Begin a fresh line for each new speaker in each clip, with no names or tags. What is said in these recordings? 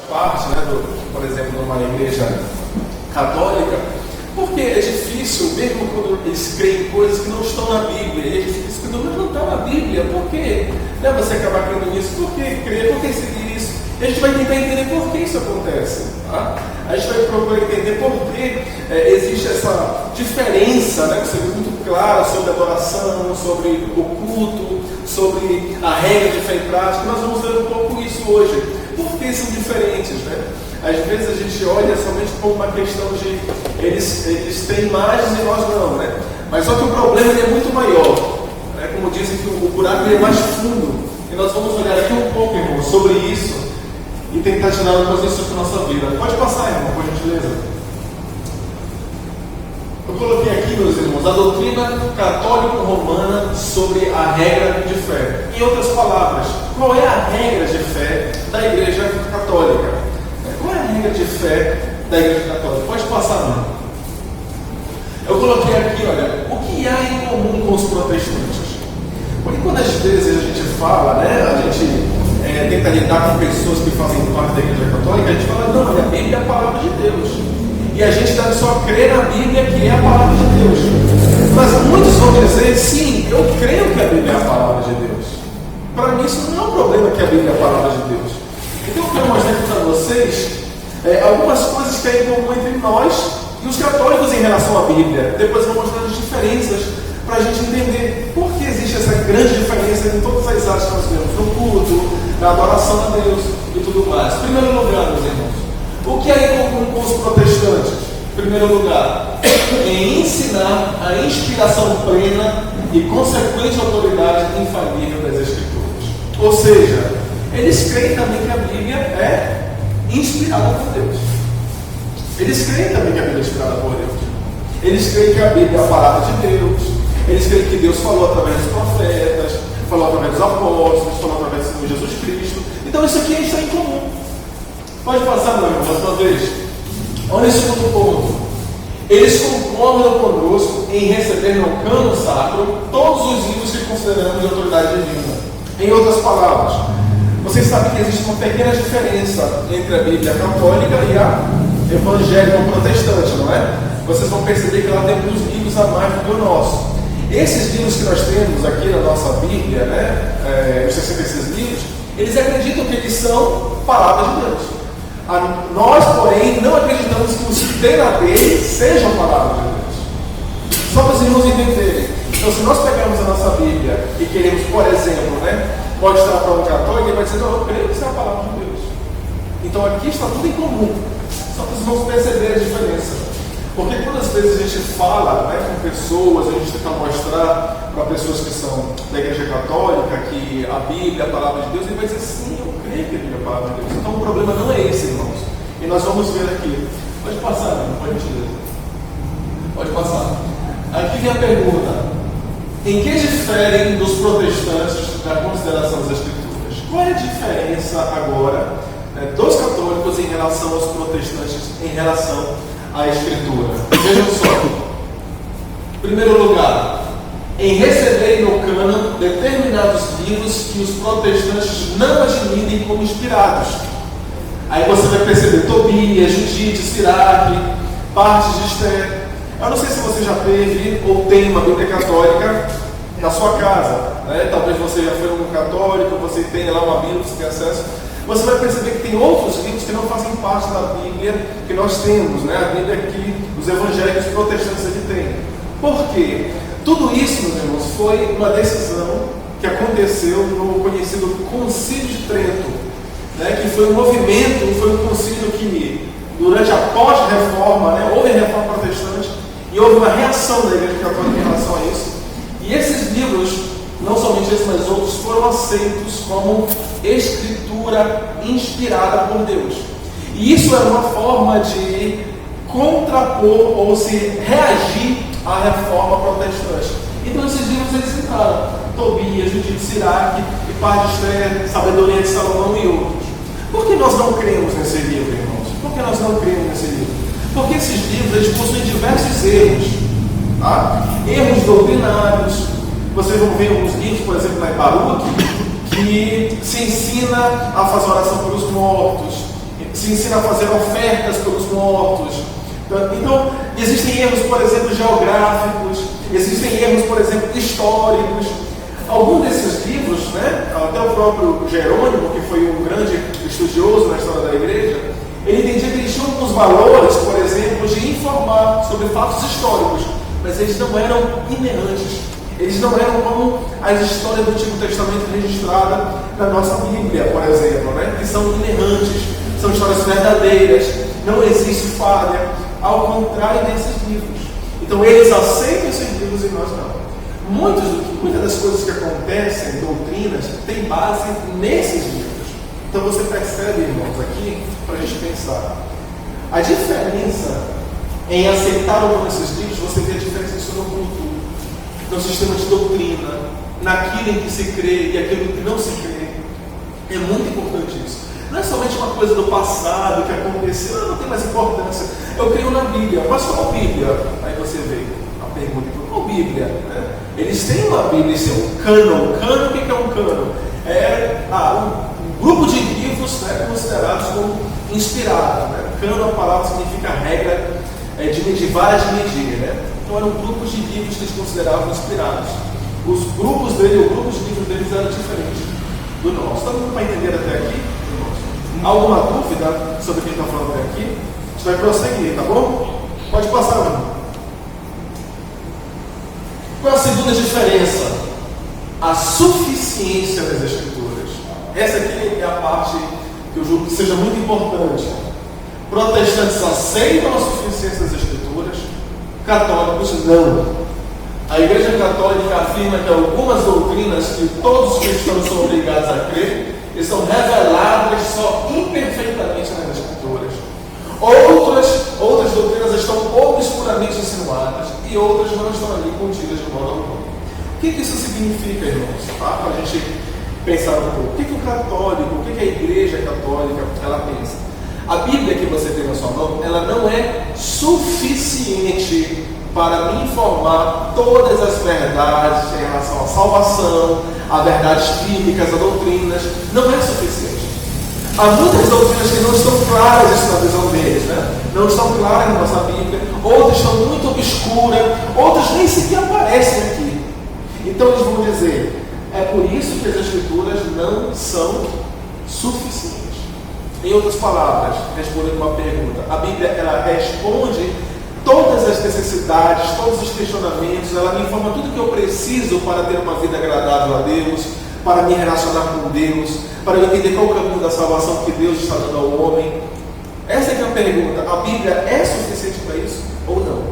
parte, né, por exemplo, numa igreja católica, porque é difícil, mesmo quando eles creem em coisas que não estão na Bíblia, e eles ficam, mas não está na Bíblia, por quê? Né, você acabar crendo nisso, por que crer, por que seguir isso? E a gente vai tentar entender por que isso acontece. Tá? A gente vai procurar entender por que existe essa diferença, né, que seja muito clara sobre a adoração, sobre o culto, sobre a regra de fé e prática. Nós vamos ver um pouco isso hoje. Por que são diferentes? Né? Às vezes a gente olha somente como uma questão de eles têm imagens e nós não, né? Mas só que o problema é muito maior. Né? Como dizem que o buraco é mais fundo. E nós vamos olhar aqui um pouco, irmão, sobre isso e tentar tirar algumas lições para a nossa vida. Pode passar, irmão, por gentileza. Eu coloquei aqui, meus irmãos, a doutrina católico-romana sobre a regra de fé. Em outras palavras, qual é a regra de fé da Igreja Católica? Qual é a regra de fé da Igreja Católica? Pode passar, não. Eu coloquei aqui, olha, o que há em comum com os protestantes? Porque quando às vezes a gente fala, né, a gente tenta lidar com pessoas que fazem parte da Igreja Católica, a gente fala, não, a Bíblia é a palavra de Deus. E a gente deve só crer na Bíblia, que é a palavra de Deus. Mas muitos vão dizer, sim, eu creio que a Bíblia é a palavra de Deus. Para mim isso não é um problema que a Bíblia é a palavra de Deus. Então eu quero mostrar aqui para vocês algumas coisas que há em comum entre nós e os católicos em relação à Bíblia. Depois eu vou mostrar as diferenças para a gente entender por que existe essa grande diferença em todas as áreas que nós vemos, no culto, na adoração a Deus e tudo mais. Em primeiro lugar, meus irmãos, o que há em comum com os protestantes? Em primeiro lugar, em ensinar a inspiração plena e consequente autoridade infalível das Escrituras. Ou seja, eles creem também que a Bíblia é inspirada por Deus. Eles creem também que a Bíblia é inspirada por Deus. Eles creem que a Bíblia é a palavra de Deus. Eles creem que Deus falou através dos profetas, falou através dos apóstolos, falou através do Senhor Jesus Cristo. Então isso aqui está em comum. Pode passar, meu irmão, mais uma vez. Olha esse outro ponto. Eles concordam conosco em receber no cânon sacro todos os livros que consideramos de autoridade divina. Em outras palavras, vocês sabem que existe uma pequena diferença entre a Bíblia católica e a evangélica ou protestante, não é? Vocês vão perceber que ela tem alguns livros a mais do que o nosso. Esses livros que nós temos aqui na nossa Bíblia, né, os 66 livros, eles acreditam que eles são palavras de Deus. Nós, porém, não acreditamos que os que tem na dele sejam palavras de Deus. Só para os irmãos entenderem. Então, se nós pegarmos a nossa Bíblia e queremos, por exemplo, né, mostrar para um católico, ele vai dizer, não, eu creio que isso é a palavra de Deus. Então, aqui está tudo em comum. Só para os irmãos perceberem a diferença. Porque quando às vezes a gente fala, né, com pessoas, a gente tenta mostrar para pessoas que são da Igreja Católica que a Bíblia é a palavra de Deus, ele vai dizer, sim, eu creio que a Bíblia é a palavra de Deus. Então o problema não é esse, irmãos. E nós vamos ver aqui. Pode passar, irmão, pode gentileza. Pode passar. Aqui vem a pergunta. Em que diferem dos protestantes da consideração das Escrituras? Qual é a diferença agora, né, dos católicos em relação aos protestantes em relação à Escritura? Vejam só. Em primeiro lugar, em receber no cânon determinados livros que os protestantes não admitem como inspirados. Aí você vai perceber Tobias, Judite, Siraque, partes de Esther. Eu não sei se você já teve ou tem uma Bíblia católica na sua casa, né? Talvez você já foi um católico, você tenha lá uma Bíblia, você tem acesso. Você vai perceber que tem outros livros que não fazem parte da Bíblia que nós temos, né? A Bíblia que os evangélicos protestantes aqui têm. Por quê? Tudo isso, meus irmãos, foi uma decisão que aconteceu no conhecido Concílio de Trento, né? Que foi um movimento, foi um concílio que, durante a pós-reforma, né, houve a reforma protestante e houve uma reação da Igreja Católica em relação a isso. E esses livros, não somente esses, mas outros, foram aceitos como escritura inspirada por Deus. E isso era uma forma de contrapor ou se reagir à reforma protestante. Então esses livros eles entraram. Tobias, Judite, Siraque, e Paz de Esther, Sabedoria de Salomão e outros. Por que nós não cremos nesse livro, irmãos? Por que nós não cremos nesse livro? Porque esses livros eles possuem diversos erros. Tá? Erros doutrinários. Vocês vão ver alguns livros, por exemplo, na Baruch, que se ensina a fazer oração pelos mortos, se ensina a fazer ofertas pelos mortos. Então, existem erros, por exemplo, geográficos, existem erros, por exemplo, históricos. Alguns desses livros, né, até o próprio Jerônimo, que foi um grande estudioso na história da igreja, ele entendia que eles tinham alguns valores, por exemplo, de informar sobre fatos históricos, mas eles não eram inerrantes. Eles não eram como as histórias do Antigo Testamento registradas na nossa Bíblia, por exemplo, né, que são inerrantes, são histórias verdadeiras, não existe falha, ao contrário desses livros. Então eles aceitam esses livros e nós não. Muitas das coisas que acontecem, doutrinas, têm base nesses livros. Então você percebe, irmãos, aqui, para a gente pensar. A diferença em aceitar ou não esses livros, você vê a diferença isso no culto, no sistema de doutrina, naquilo em que se crê e aquilo que não se crê. É muito importante isso. Não é somente uma coisa do passado que aconteceu, não tem mais importância. Eu creio na Bíblia, mas qual Bíblia? Aí você vê a pergunta, qual Bíblia? Né? Eles têm uma Bíblia, eles têm um cânon. Cânon, o que é um cânon? Um grupo de livros, né, considerados como inspirados. Né? Cânon, a palavra significa regra de medir, vara de medir. Né? Então eram grupos de livros que eles consideravam inspirados. Os grupos de livros deles eram diferentes do nosso. Todo mundo vai entender até aqui? Alguma dúvida sobre o que está falando até aqui? A gente vai prosseguir, tá bom? Pode passar, mano. Qual é a segunda diferença? A suficiência das Escrituras. Essa aqui é a parte que eu julgo que seja muito importante. Protestantes aceitam a suficiência das Escrituras, católicos não. A Igreja Católica afirma que algumas doutrinas que todos os cristãos são obrigados a crer estão reveladas só imperfeitamente nas Escrituras. Outras doutrinas estão obscuramente insinuadas e outras não estão ali contidas de modo algum. O que isso significa, irmãos? Tá? Para a gente pensar um pouco. O que o católico, o que a Igreja Católica ela pensa? A Bíblia que você tem na sua mão, ela não é suficiente para me informar todas as verdades em relação à salvação, a verdades bíblicas, a doutrinas. Não é suficiente. Há muitas doutrinas que não estão claras isso na visão deles, né? Não estão claras na nossa Bíblia, outras estão muito obscuras, outras nem sequer aparecem aqui. Então eles vão dizer, é por isso que as Escrituras não são suficientes. Em outras palavras, respondendo uma pergunta, a Bíblia ela responde todas as necessidades, todos os questionamentos, ela me informa tudo que eu preciso para ter uma vida agradável a Deus, para me relacionar com Deus, para eu entender qual é o caminho da salvação que Deus está dando ao homem. Essa é que é a pergunta. A Bíblia é suficiente para isso ou não?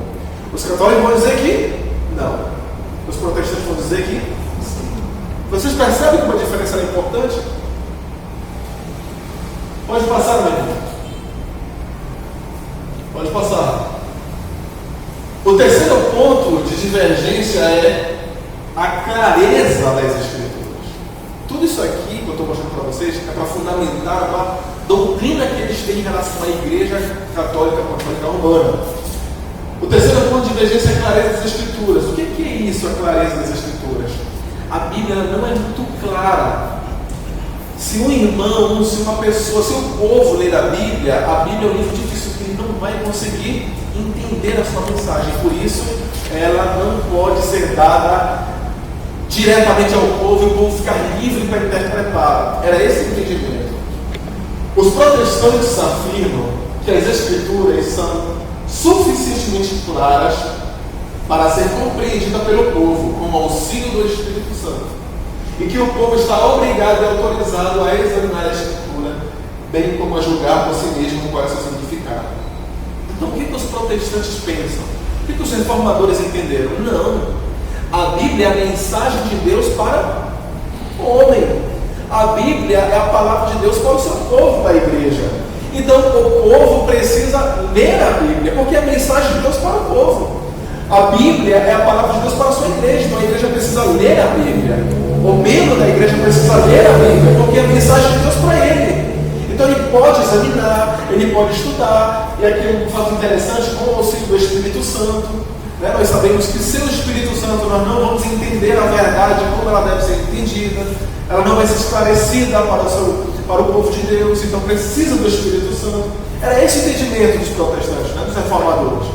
Os católicos vão dizer que não. Os protestantes vão dizer que sim. Vocês percebem como a diferença é importante? Pode passar, meu irmão. Pode passar. O terceiro ponto de divergência é a clareza das Escrituras. Tudo isso aqui que eu estou mostrando para vocês é para fundamentar uma doutrina que eles têm em relação à Igreja Católica Apostólica Romana. O terceiro ponto de divergência é a clareza das Escrituras. O que é isso, a clareza das Escrituras? A Bíblia não é muito clara. Se um irmão, se uma pessoa, se o povo ler a Bíblia é um livro difícil que ele não vai conseguir entender a sua mensagem. Por isso, ela não pode ser dada diretamente ao povo e o povo ficar livre para interpretar. Era esse o entendimento. Os protestantes afirmam que as Escrituras são suficientemente claras para ser compreendida pelo povo com o auxílio do Espírito Santo. E que o povo está obrigado e autorizado a examinar a Escritura, bem como a julgar por si mesmo qual é o seu significado. Então, o que os protestantes pensam? O que os reformadores entenderam? Não. A Bíblia é a mensagem de Deus para o homem. A Bíblia é a palavra de Deus para o seu povo, para a igreja. Então, o povo precisa ler a Bíblia, porque é a mensagem de Deus para o povo. A Bíblia é a palavra de Deus para a sua igreja, então a igreja precisa ler a Bíblia. O membro da igreja precisa ler a Bíblia, porque é a mensagem de Deus para ele. Então ele pode examinar, ele pode estudar, e aqui um fato interessante, com o auxílio do Espírito Santo, né? Nós sabemos que sem o Espírito Santo nós não vamos entender a verdade como ela deve ser entendida, ela não vai ser esclarecida para o seu para o povo de Deus, então precisa do Espírito Santo. Era esse o entendimento dos protestantes, né, dos reformadores.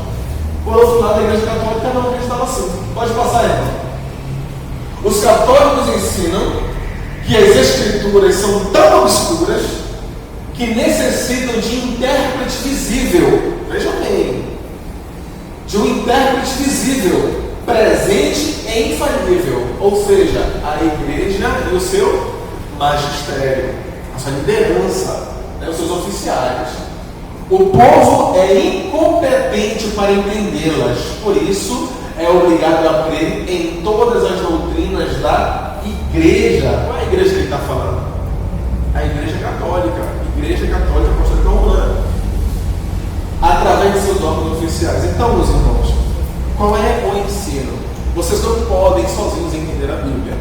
Por outro lado, a Igreja Católica não acreditava assim. Pode passar, irmão. Os católicos ensinam que as Escrituras são tão obscuras que necessitam de intérprete visível. Vejam bem. De um intérprete visível, presente e infalível. Ou seja, a Igreja e o seu magistério, a sua liderança, né, os seus oficiais. O povo é incompetente para entendê-las, por isso é obrigado a crer em todas as doutrinas da Igreja. Qual é a igreja que ele está falando? A Igreja Católica, Apostólica Romana, através de seus dogmas oficiais. Então, meus irmãos, qual é o ensino? Vocês não podem sozinhos entender a Bíblia.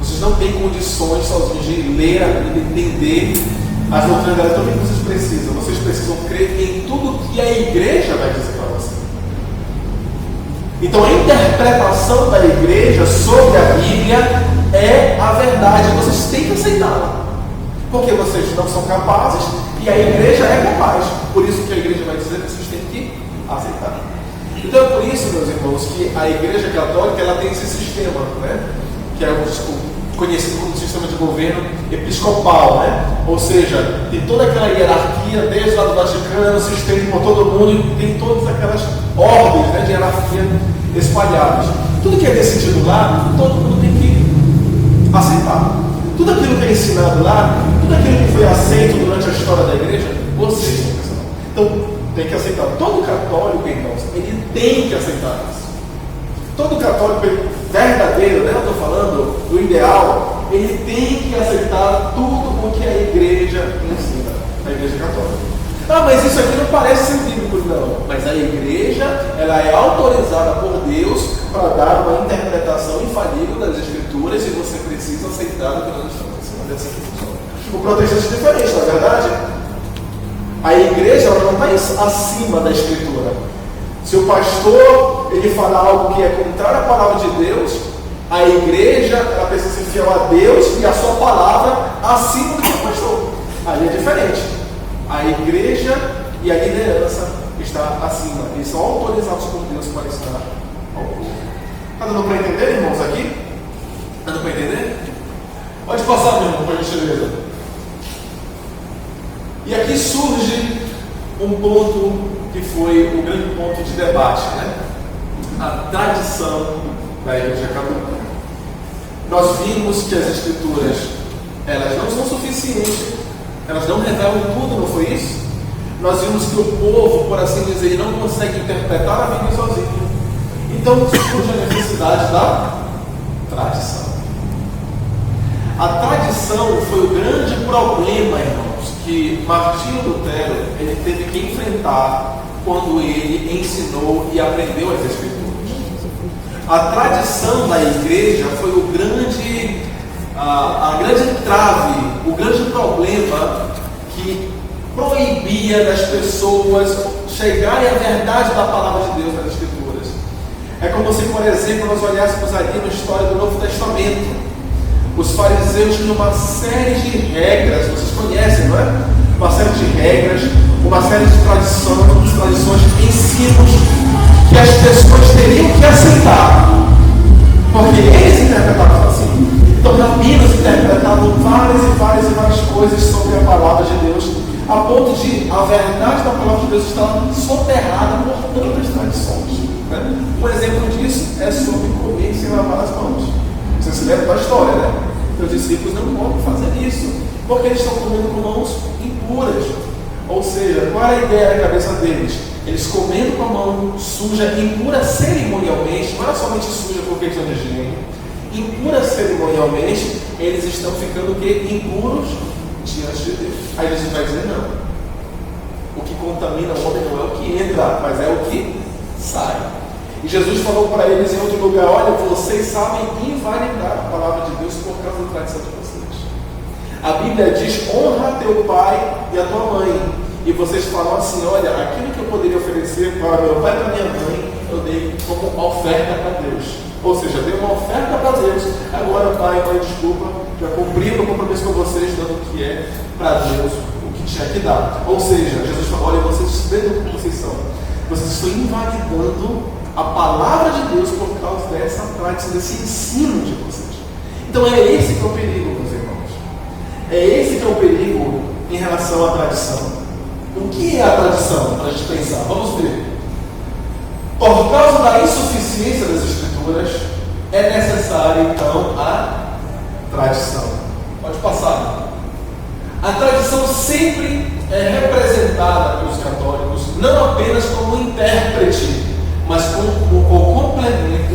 Vocês não têm condições sozinhos de ler a Bíblia, entender as doutrinas dela. Então, o que vocês precisam? Vocês precisam crer em tudo que a Igreja vai dizer para vocês. Então, a interpretação da Igreja sobre a Bíblia é a verdade. Vocês têm que aceitá-la. Porque vocês não são capazes e a Igreja é capaz. Por isso que a Igreja vai dizer que vocês têm que aceitar. Então, é por isso, meus irmãos, que a Igreja Católica ela tem esse sistema, né? Que é conhecido como sistema de governo episcopal, né? Ou seja, tem toda aquela hierarquia desde lá do Vaticano, se estende por todo mundo e tem todas aquelas ordens, né, de hierarquia espalhadas. Tudo que é decidido lá, todo mundo tem que aceitar. Tudo aquilo que é ensinado lá, tudo aquilo que foi aceito durante a história da igreja, vocês têm que aceitar. Então, tem que aceitar. Todo católico, irmãos, ele tem que aceitar isso. Todo católico verdadeiro, né, eu estou falando do ideal, ele tem que aceitar tudo o que a igreja ensina, a Igreja Católica. Ah, mas isso aqui não parece ser bíblico, não. Mas a igreja, ela é autorizada por Deus para dar uma interpretação infalível das Escrituras e você precisa aceitar o que nós estamos ensinando. É assim que funciona. O protestante é diferente, não é verdade? A igreja ela não está acima da Escritura. Se o pastor ele falar algo que é contrário à palavra de Deus, a igreja ela precisa ser fiel a Deus e a sua palavra acima do que o pastor. Aí é diferente. A igreja e a liderança está acima. Eles são autorizados por Deus para estar ao povo. Está dando para entender, irmãos, aqui? Está dando para entender? Pode passar, meu irmão, por gentileza. E aqui surge um ponto que foi o grande ponto de debate, né? A tradição da Igreja Católica. Nós vimos que as Escrituras elas não são suficientes, elas não revelam tudo, não foi isso? Nós vimos que o povo, por assim dizer, ele não consegue interpretar a Bíblia sozinho. Então surge a necessidade da tradição. A tradição foi o grande problema, irmãos, que Martinho Lutero ele teve que enfrentar quando ele ensinou e aprendeu as Escrituras. A tradição da igreja foi o grande, a grande trave, o grande problema que proibia das pessoas chegarem à verdade da palavra de Deus nas Escrituras. É como se, por exemplo, nós olhássemos aqui na história do Novo Testamento. Os fariseus tinham uma série de regras, vocês conhecem, não é? Uma série de regras, uma série de tradições, ensinos que as pessoas teriam que aceitar, porque eles interpretavam assim. Então, rabinos interpretavam várias coisas sobre a palavra de Deus, a ponto de a verdade da palavra de Deus estar soterrada por tantas tradições. Né? Um exemplo disso é sobre comer sem lavar as mãos. Você se lembra da história, né? Os discípulos não podem fazer isso, porque eles estão comendo com mãos impuras. Ou seja, qual era a ideia na cabeça deles? Eles comendo com a mão suja, impura cerimonialmente, não era somente suja por questão de higiene, impura cerimonialmente, eles estão ficando o quê? Impuros diante de Deus. Aí Jesus vai dizer, não. O que contamina o homem não é o que entra, mas é o que sai. E Jesus falou para eles em outro lugar, olha, vocês sabem invalidar a palavra de Deus por causa da tradição de vocês. A Bíblia diz, honra teu pai e a tua mãe. E vocês falam assim, olha, aquilo que eu poderia oferecer para meu pai e para minha mãe, eu dei como oferta para Deus. Ou seja, dei uma oferta para Deus. Agora, pai e mãe, desculpa, já cumpri o compromisso com vocês, dando o que é para que dá. Ou seja, Jesus falou: olha, vocês vendo como vocês são, vocês estão invalidando a palavra de Deus por causa dessa prática, desse ensino de vocês. Então é esse que é o perigo, meus irmãos. É esse que é o perigo em relação à tradição. O que é a tradição? Para a gente pensar, vamos ver. Por causa da insuficiência das Escrituras, é necessária então a tradição. Pode passar. A tradição sempre é representada pelos católicos não apenas como intérprete, mas como o complemento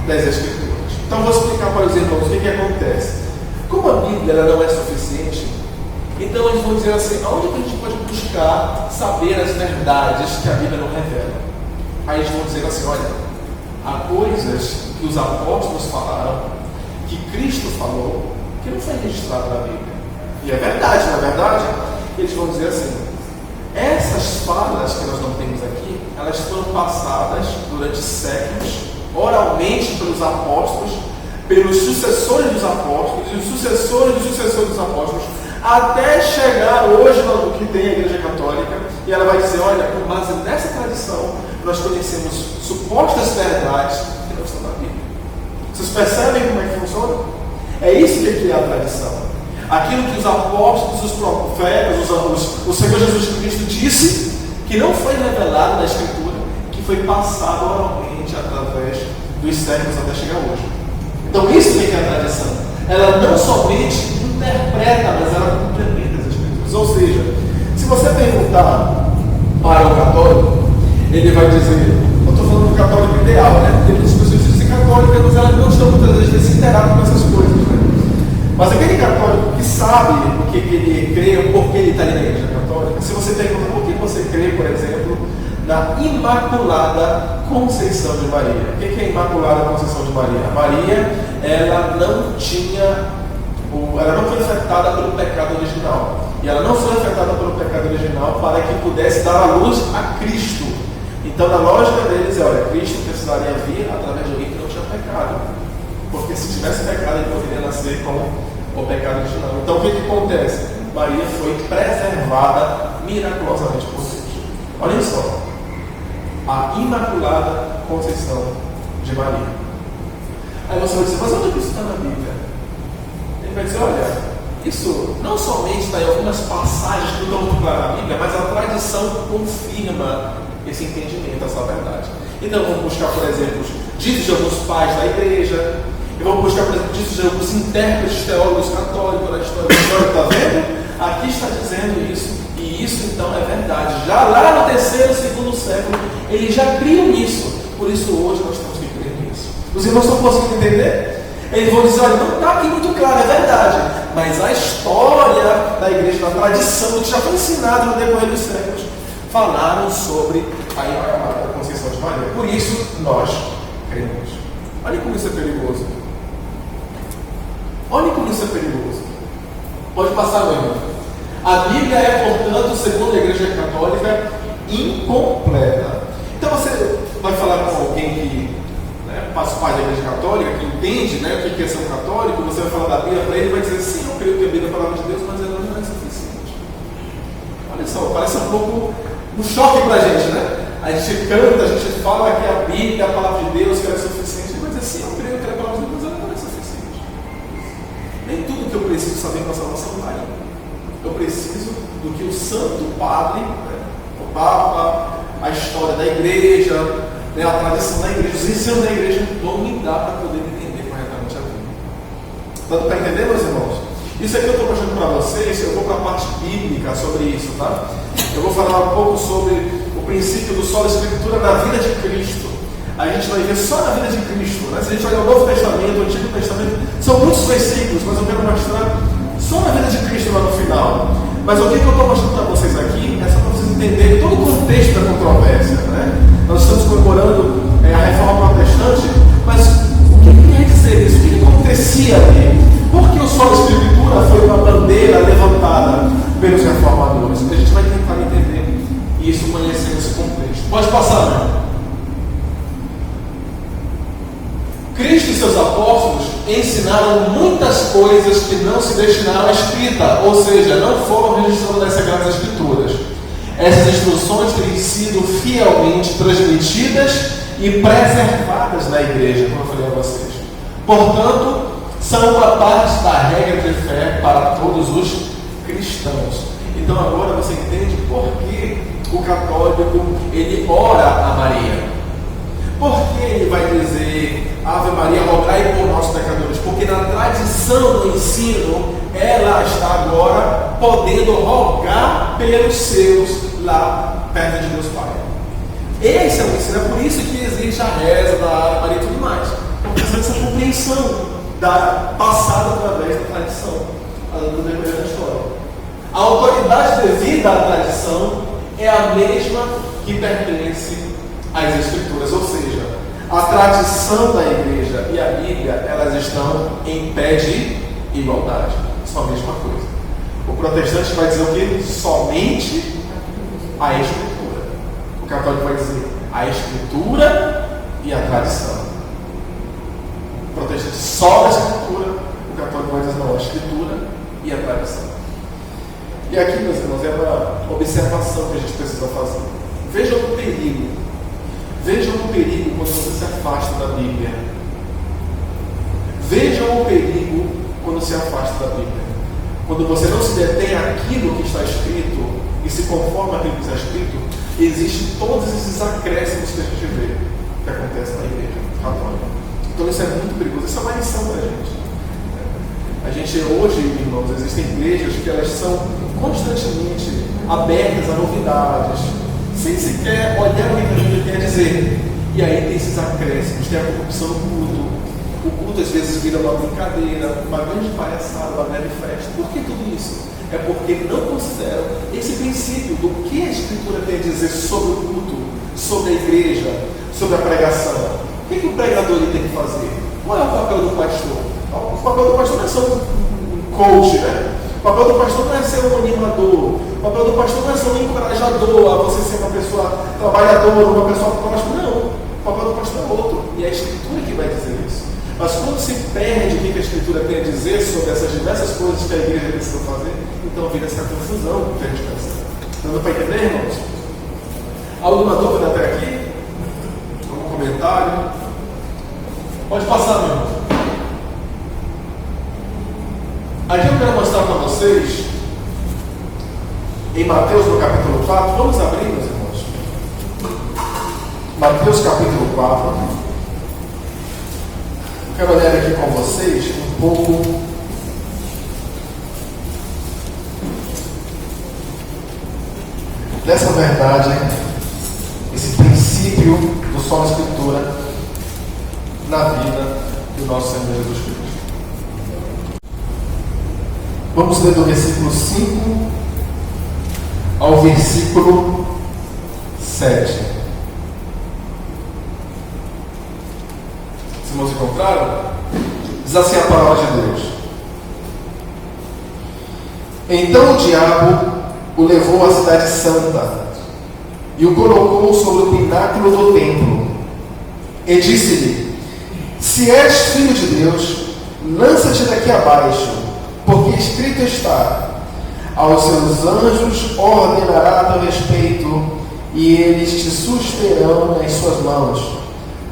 das Escrituras. Então vou explicar, por exemplo, o que acontece. Como a Bíblia ela não é suficiente, então eles vão dizer assim: aonde que a gente pode buscar saber as verdades que a Bíblia não revela? Aí eles vão dizer assim: olha, há coisas que os apóstolos falaram, que Cristo falou, que não foi registrado na Bíblia. E é verdade, não é verdade? Eles vão dizer assim: essas falas que nós não temos aqui, elas foram passadas durante séculos, oralmente pelos apóstolos, pelos sucessores dos apóstolos, e os sucessores dos sucessores dos apóstolos, até chegar hoje no que tem a Igreja Católica, e ela vai dizer: olha, com base nessa tradição, nós conhecemos supostas verdades que não estão na Bíblia. Vocês percebem como é que funciona? É isso que é a tradição. Aquilo que os apóstolos, os profetas, o Senhor Jesus Cristo disse, que não foi revelado na Escritura, que foi passado oralmente através dos séculos até chegar hoje. Então isso que é a tradição. Ela não somente interpreta, mas ela complementa as Escrituras. Ou seja, se você perguntar para o católico, ele vai dizer, eu estou falando do católico ideal, né? Tem muitas pessoas que dizem católicas, mas elas não estão muitas vezes inteiradas com essas coisas, né? Mas aquele católico que sabe o que ele crê, por que ele está ali na Igreja Católica, se você pergunta por que você crê, por exemplo, na Imaculada Conceição de Maria. O que é a Imaculada Conceição de Maria? A Maria, ela não foi afetada pelo pecado original. E ela não foi afetada pelo pecado original para que pudesse dar a luz a Cristo. Então, na lógica deles, olha, Cristo precisaria vir através de alguém que não tinha pecado. Porque se tivesse pecado, ele poderia nascer com o pecado original. Então, o que acontece? Maria foi preservada miraculosamente por Deus. Olhem só. A Imaculada Conceição de Maria. Aí você vai dizer: mas onde isso está na Bíblia? Ele vai dizer: olha, isso não somente está em algumas passagens que não estão claras na Bíblia, mas a tradição confirma esse entendimento, essa verdade. Então vamos buscar, por exemplo, ditos de alguns pais da igreja, e vamos buscar, por exemplo, ditos de alguns intérpretes teólogos católicos na história. Está vendo? Aqui está dizendo isso, e isso então é verdade. Já lá no terceiro, segundo século, eles já criam isso. Por isso hoje nós temos que crer nisso. Os irmãos estão conseguindo entender? Eles vão dizer: olha, não está aqui muito claro, é verdade, mas a história da igreja, da tradição, que já foi ensinado no decorrer dos séculos, falaram sobre a Imaculada Conceição de Maria. Por isso nós cremos. Olha como isso é perigoso. Olha como isso é perigoso. Pode passar, meu irmão. A Bíblia é, portanto, segundo a Igreja Católica, incompleta. Então você vai falar com alguém que faz parte da Igreja Católica, que entende o que é ser um católico, você vai falar da Bíblia para ele e vai dizer: sim, eu creio que a Bíblia é a palavra de Deus, mas ela não é suficiente. Olha só, parece um pouco um choque para a gente, né? A gente canta, a gente fala que a Bíblia é a palavra de Deus, que ela é suficiente, ele vai dizer: sim, eu creio que ela é a palavra de Deus, mas ela não é suficiente. Nem tudo que eu preciso saber para a salvação vai. Eu preciso do que o Santo Padre, o Papa, a história da igreja, a tradição da igreja, os ensinos da igreja vão me dar para poder entender corretamente a Bíblia. Dando para entender, meus irmãos? Isso aqui eu estou mostrando para vocês, eu vou para a parte bíblica sobre isso, tá? Eu vou falar um pouco sobre o princípio do solo escritura na vida de Cristo. A gente vai ver só na vida de Cristo, né? Se a gente olhar o Novo Testamento, o Antigo Testamento, são muitos versículos, mas eu quero mostrar só na vida de Cristo lá no final. Mas o que eu estou mostrando para vocês aqui é só para vocês entenderem todo o contexto da controvérsia, né? Nós estamos comemorando a Reforma Protestante, mas o que quer dizer isso? O que acontecia ali? Por que o solo escritura foi uma bandeira levantada pelos reformadores? A gente vai tentar entender isso conhecendo esse contexto. Pode passar, né? Cristo e seus apóstolos ensinaram muitas coisas que não se destinaram à escrita, ou seja, não foram registradas nas Sagradas Escrituras. Essas instruções têm sido fielmente transmitidas e preservadas na igreja, como eu falei a vocês. Portanto, são uma parte da regra de fé para todos os cristãos. Então agora você entende por que o católico ele ora a Maria. Por que ele vai dizer Ave Maria, rogai por nós pecadores? Porque na tradição do ensino, ela está agora podendo rogar pelos seus lá perto de Deus Pai. Esse é o ensino, é por isso que existe a reza da Ave Maria e tudo mais. Porque essa compreensão passada através da tradição, do decorrer da história. A autoridade devida à tradição é a mesma que pertence às Escrituras, ou seja, a tradição da igreja e a Bíblia, elas estão em pé de igualdade. São a mesma coisa. O protestante vai dizer o quê? Somente a Escritura. O católico vai dizer a Escritura e a tradição. O protestante só a Escritura, o católico vai dizer não, a Escritura e a tradição. E aqui, meus irmãos, é uma observação que a gente precisa fazer. Vejam o perigo. Vejam o perigo quando você se afasta da Bíblia. Vejam o perigo quando se afasta da Bíblia. Quando você não se detém àquilo que está escrito e se conforma àquilo que está escrito, existem todos esses acréscimos que a gente vê que acontece na igreja católica. Então isso é muito perigoso. Isso é uma lição para a gente. A gente hoje, irmãos, existem igrejas que elas são constantemente abertas a novidades, sem sequer olhar o que a Bíblia quer dizer. E aí tem esses acréscimos, tem a corrupção do culto. O culto às vezes vira uma brincadeira, uma grande palhaçada, uma grande festa. Por que tudo isso? É porque não consideram esse princípio do que a Escritura tem a dizer sobre o culto, sobre a igreja, sobre a pregação. O que o pregador ele tem que fazer? Qual é o papel do pastor? O papel do pastor não é ser um coach, né? O papel do pastor não é ser um animador. O papel do pastor não é ser um encorajador a você ser uma pessoa trabalhadora, uma pessoa próspera. Não. O papel do pastor é outro. E é a Escritura que vai dizer isso. Mas quando se perde o que a Escritura tem a dizer sobre essas diversas coisas que a igreja precisa fazer, então vira essa confusão que a gente pensa. Dando para entender, irmãos? Alguma dúvida até aqui? Algum comentário? Pode passar, meu irmão. Aqui eu quero mostrar para vocês, em Mateus no capítulo 4, vamos abrir, meus irmãos. Mateus capítulo 4. Eu quero olhar aqui com vocês um pouco dessa verdade, esse princípio do só da Escritura na vida do nosso Senhor Jesus Cristo. Vamos ler do versículo 5 ao versículo 7. Os irmãos encontraram? Diz assim a palavra de Deus. Então o diabo o levou à cidade santa e o colocou sobre o pináculo do templo e disse-lhe: se és filho de Deus, lança-te daqui abaixo, porque escrito está: aos seus anjos ordenará a teu respeito, e eles te susterão nas suas mãos,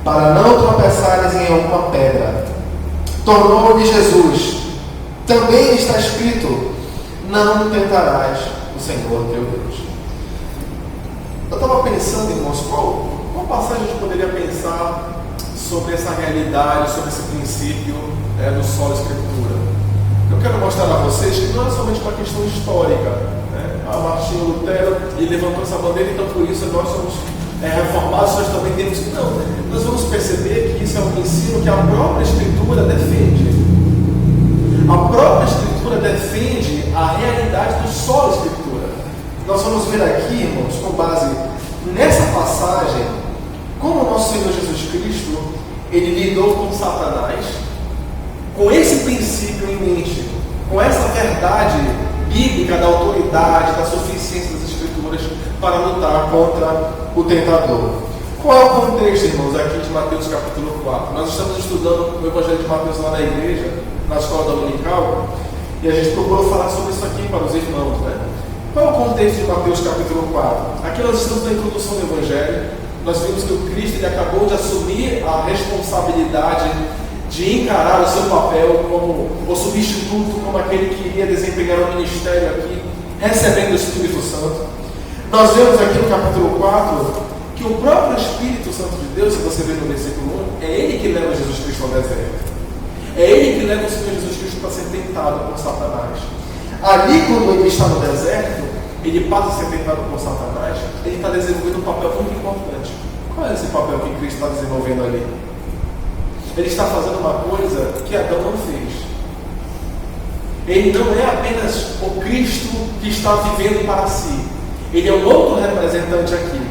para não tropeçares em alguma pedra. Tornou-lhe Jesus: também está escrito: não tentarás o Senhor teu Deus. Eu estava pensando, irmãos, qual passagem a gente poderia pensar sobre essa realidade, sobre esse princípio do só da Escritura? Eu quero mostrar a vocês que não é somente uma questão histórica, né? A Martinho Lutero ele levantou essa bandeira, então por isso nós somos reformados, nós também temos que não. Nós vamos perceber que isso é um ensino que a própria Escritura defende. A própria Escritura defende a realidade do só da Escritura. Nós vamos ver aqui, irmãos, com base nessa passagem, como o nosso Senhor Jesus Cristo ele lidou com Satanás, com esse princípio em mente, com essa verdade bíblica da autoridade, da suficiência das Escrituras para lutar contra o tentador. Qual é o contexto, irmãos, aqui de Mateus capítulo 4? Nós estamos estudando o Evangelho de Mateus lá na igreja, na escola dominical, e a gente procurou falar sobre isso aqui para os irmãos, né? Qual é o contexto de Mateus capítulo 4? Aqui nós estamos na introdução do Evangelho. Nós vimos que o Cristo ele acabou de assumir a responsabilidade de encarar o seu papel como o substituto, como aquele que iria desempenhar o ministério aqui, recebendo o Espírito Santo. Nós vemos aqui no capítulo 4 que o próprio Espírito Santo de Deus, se você ver no versículo 1, é Ele que leva Jesus Cristo ao deserto. É Ele que leva o Senhor Jesus Cristo para ser tentado por Satanás. Ali, quando ele está no deserto, ele passa a ser tentado por Satanás, ele está desenvolvendo um papel muito importante. Qual é esse papel que Cristo está desenvolvendo ali? Ele está fazendo uma coisa que Adão não fez. Ele não é apenas o Cristo que está vivendo para si. Ele é um outro representante aqui.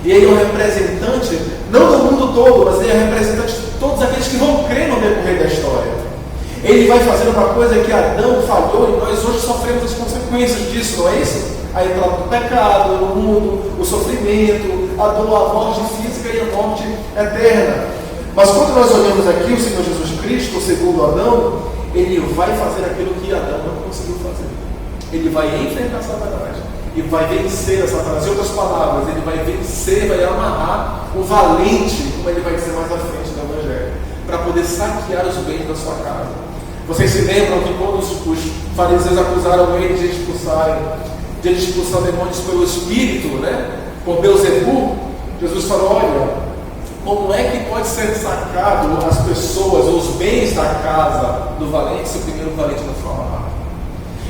E ele é um representante, não do mundo todo, mas ele é representante de todos aqueles que vão crer no decorrer da história. Ele vai fazer uma coisa que Adão falhou e nós hoje sofremos as consequências disso, não é isso? A entrada do pecado no mundo, o sofrimento, a dor, a morte física e a morte eterna. Mas quando nós olhamos aqui o Senhor Jesus Cristo, segundo Adão, ele vai fazer aquilo que Adão não conseguiu fazer. Ele vai enfrentar Satanás e vai vencer a Satanás. Em outras palavras, ele vai vencer, vai amarrar o valente, como ele vai dizer mais à frente no Evangelho, para poder saquear os bens da sua casa. Vocês se lembram que quando os fariseus acusaram ele de expulsar demônios pelo Espírito, né? Por Beelzebub, Jesus falou: olha, como é que pode ser sacado as pessoas, os bens da casa do valente, se o primeiro valente não for amarrado?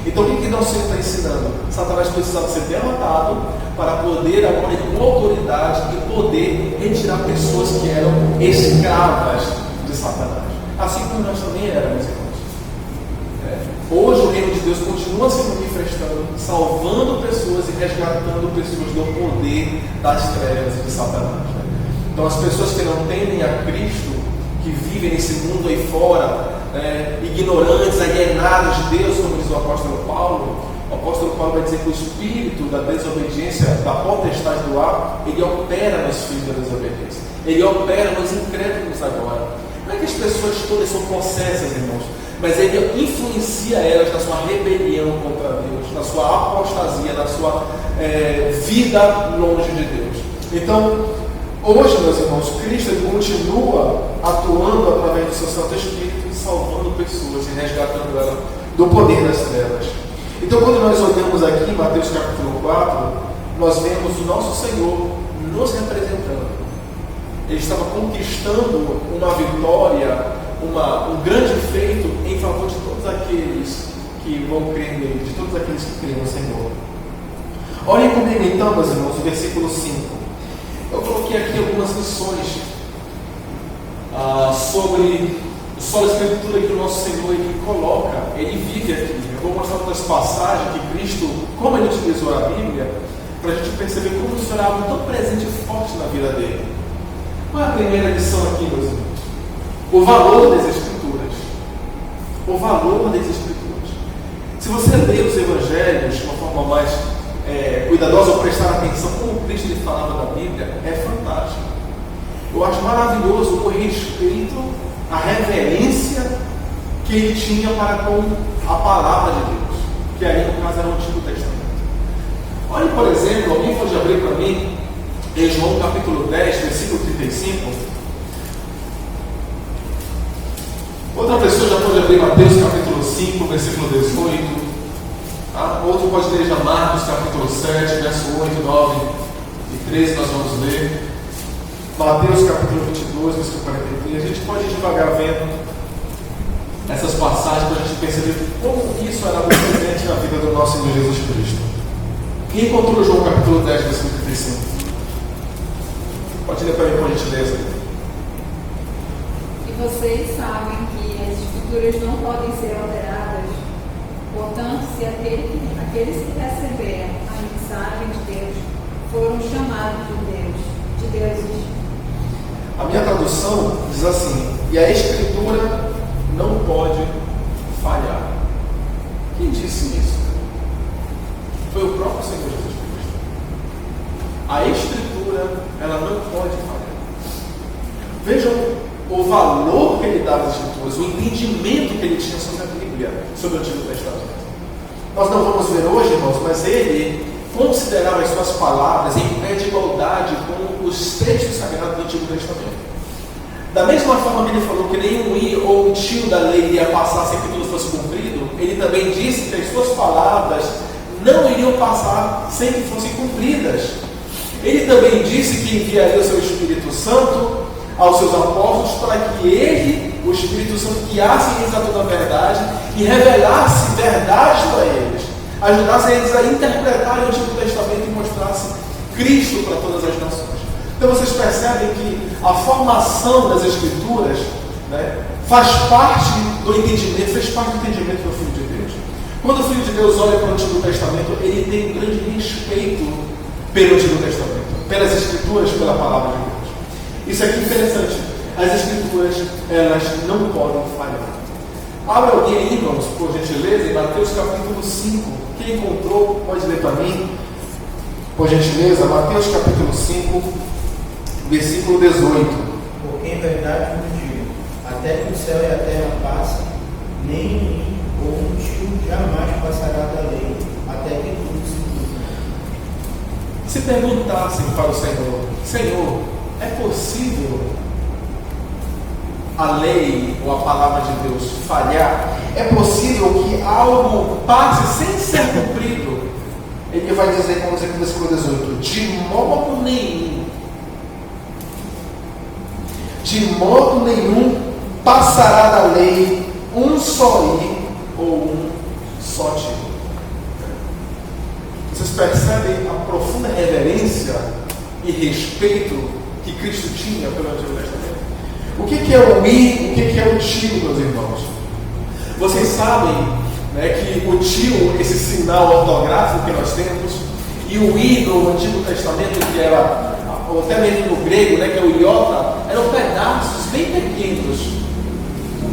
Então o que não se está ensinando? Satanás precisava ser derrotado para poder agora, com autoridade e poder, retirar pessoas que eram escravas de Satanás. Assim como nós também éramos, irmãos. Hoje o reino de Deus continua se manifestando, salvando pessoas e resgatando pessoas do poder das trevas e de Satanás. Então as pessoas que não temem a Cristo, que vivem nesse mundo aí fora, ignorantes, alienados de Deus, como diz o apóstolo Paulo vai dizer que o espírito da desobediência, da potestade do ar, ele opera nos filhos da desobediência. Ele opera nos incrédulos agora. Não é que as pessoas todas são possessas, irmãos, mas ele influencia elas na sua rebelião contra Deus, na sua apostasia, na sua vida longe de Deus. Então, hoje, meus irmãos, Cristo continua atuando através do seu Santo Espírito, salvando pessoas e resgatando elas do poder das trevas. Então, quando nós olhamos aqui em Mateus capítulo 4, nós vemos o nosso Senhor nos representando. Ele estava conquistando uma vitória, um grande feito em favor de todos aqueles que vão crer nele, de todos aqueles que creem no Senhor. Olhem comigo então, meus irmãos, o versículo 5. Eu coloquei aqui algumas lições sobre a escritura que o nosso Senhor ele coloca, ele vive aqui. Eu vou mostrar outras passagens que Cristo, como ele utilizou a Bíblia, para a gente perceber como isso era algo tão presente e forte na vida dele. Qual é a primeira lição aqui, meus irmãos? O valor das Escrituras. O valor das Escrituras. Se você ler os Evangelhos de uma forma mais cuidadosa ou prestar atenção como Cristo lhe falava da Bíblia, é fantástico. Eu acho maravilhoso o respeito, a reverência que ele tinha para com a palavra de Deus, que aí no caso era o Antigo Testamento. Olhe, por exemplo, alguém pode abrir para mim em João capítulo 10, versículo 35. Outra pessoa já pode abrir Mateus capítulo 5, versículo 18. Outro pode ler já Marcos capítulo 7, verso 8, 9 e 13, nós vamos ler. Mateus capítulo 22, versículo 43. A gente pode ir devagar vendo essas passagens para a gente perceber como isso era muito presente na vida do nosso Senhor Jesus Cristo. Quem encontrou João capítulo 10, versículo 35? Pode ler para mim com a gentileza.
E vocês sabem que as escrituras não podem ser alteradas. Portanto, se aqueles que receberam a mensagem de Deus foram chamados de deuses.
A minha tradução diz assim: e a Escritura não pode falhar. Quem disse isso? Foi o próprio Senhor Jesus Cristo. A Escritura, ela não pode falhar. Vejam o valor que ele dava às Escrituras, o entendimento que ele tinha sobre a Bíblia, sobre o Antigo Testamento. Nós não vamos ver hoje, irmãos, mas ele considerava as suas palavras em pé de igualdade com os textos sagrados do Antigo Testamento. Da mesma forma que ele falou que nenhum i ou tio da lei iria passar sem que tudo fosse cumprido, ele também disse que as suas palavras não iriam passar sem que fossem cumpridas. Ele também disse que enviaria o seu Espírito Santo aos seus apóstolos para que ele, o Espírito Santo, guiasse eles a toda a verdade e revelasse verdades para eles, ajudasse eles a interpretar o Antigo Testamento e mostrasse Cristo para todas as nações. Então vocês percebem que a formação das Escrituras, né, faz parte do entendimento do Filho de Deus. Quando o Filho de Deus olha para o Antigo Testamento, ele tem um grande respeito pelo Antigo Testamento, pelas Escrituras, pela Palavra de Deus. Isso aqui é interessante. As Escrituras, elas não podem falhar. Abre alguém aí, irmãos, por gentileza, em Mateus capítulo 5. Quem encontrou, pode ler para mim, por gentileza. Mateus capítulo 5, versículo 18.
Porque em verdade vos digo, até que o céu e a terra passem, nem um i ou um tio jamais passará da lei, até que tudo se cumpra.
Se perguntassem para o Senhor: Senhor, é possível a lei ou a palavra de Deus falhar? É possível que algo passe sem ser cumprido? Ele vai dizer, vamos dizer, no versículo 18: de modo nenhum, de modo nenhum passará da lei um só i ou um só tio. Vocês percebem a profunda reverência e respeito que Cristo tinha pelo Antigo Testamento? O que é o i, o que é o tio, meus irmãos? Vocês sabem, né, que o tio, esse sinal ortográfico que nós temos, e o i no Antigo Testamento, que era, ou até mesmo no grego, né, que é o iota, eram pedaços bem pequenos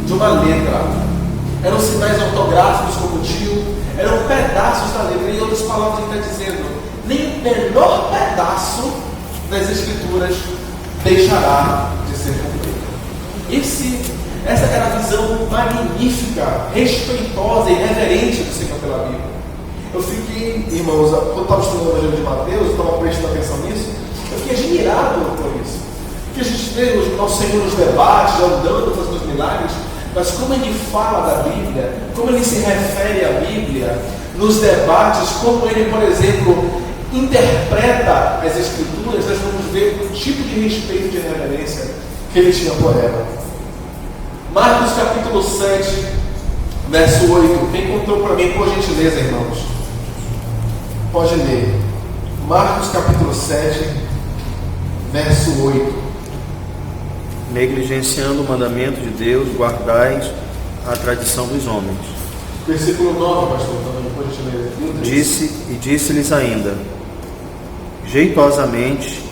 de uma letra. Eram sinais ortográficos como tio, eram pedaços da letra. Em outras palavras, ele está dizendo: nem o menor pedaço das Escrituras deixará de ser cumprido. Essa era a visão magnífica, respeitosa e reverente do Senhor pela Bíblia. Eu fiquei, irmãos, quando eu estava estudando o Evangelho de Mateus, eu estava prestando atenção nisso, eu fiquei admirado por isso. Porque a gente vê o nosso Senhor nos debates, andando, fazendo os milagres, mas como ele fala da Bíblia, como ele se refere à Bíblia, nos debates, como ele, por exemplo, interpreta as Escrituras, nós vamos ver o tipo de respeito e de reverência que ele tinha por ela. Marcos capítulo 7, verso 8. Quem encontrou para mim, por gentileza, irmãos? Pode ler. Marcos capítulo 7, verso 8.
Negligenciando o mandamento de Deus, guardais a tradição dos homens.
Versículo 9, pastor, também, por gentileza.
Disse-lhes ainda: jeitosamente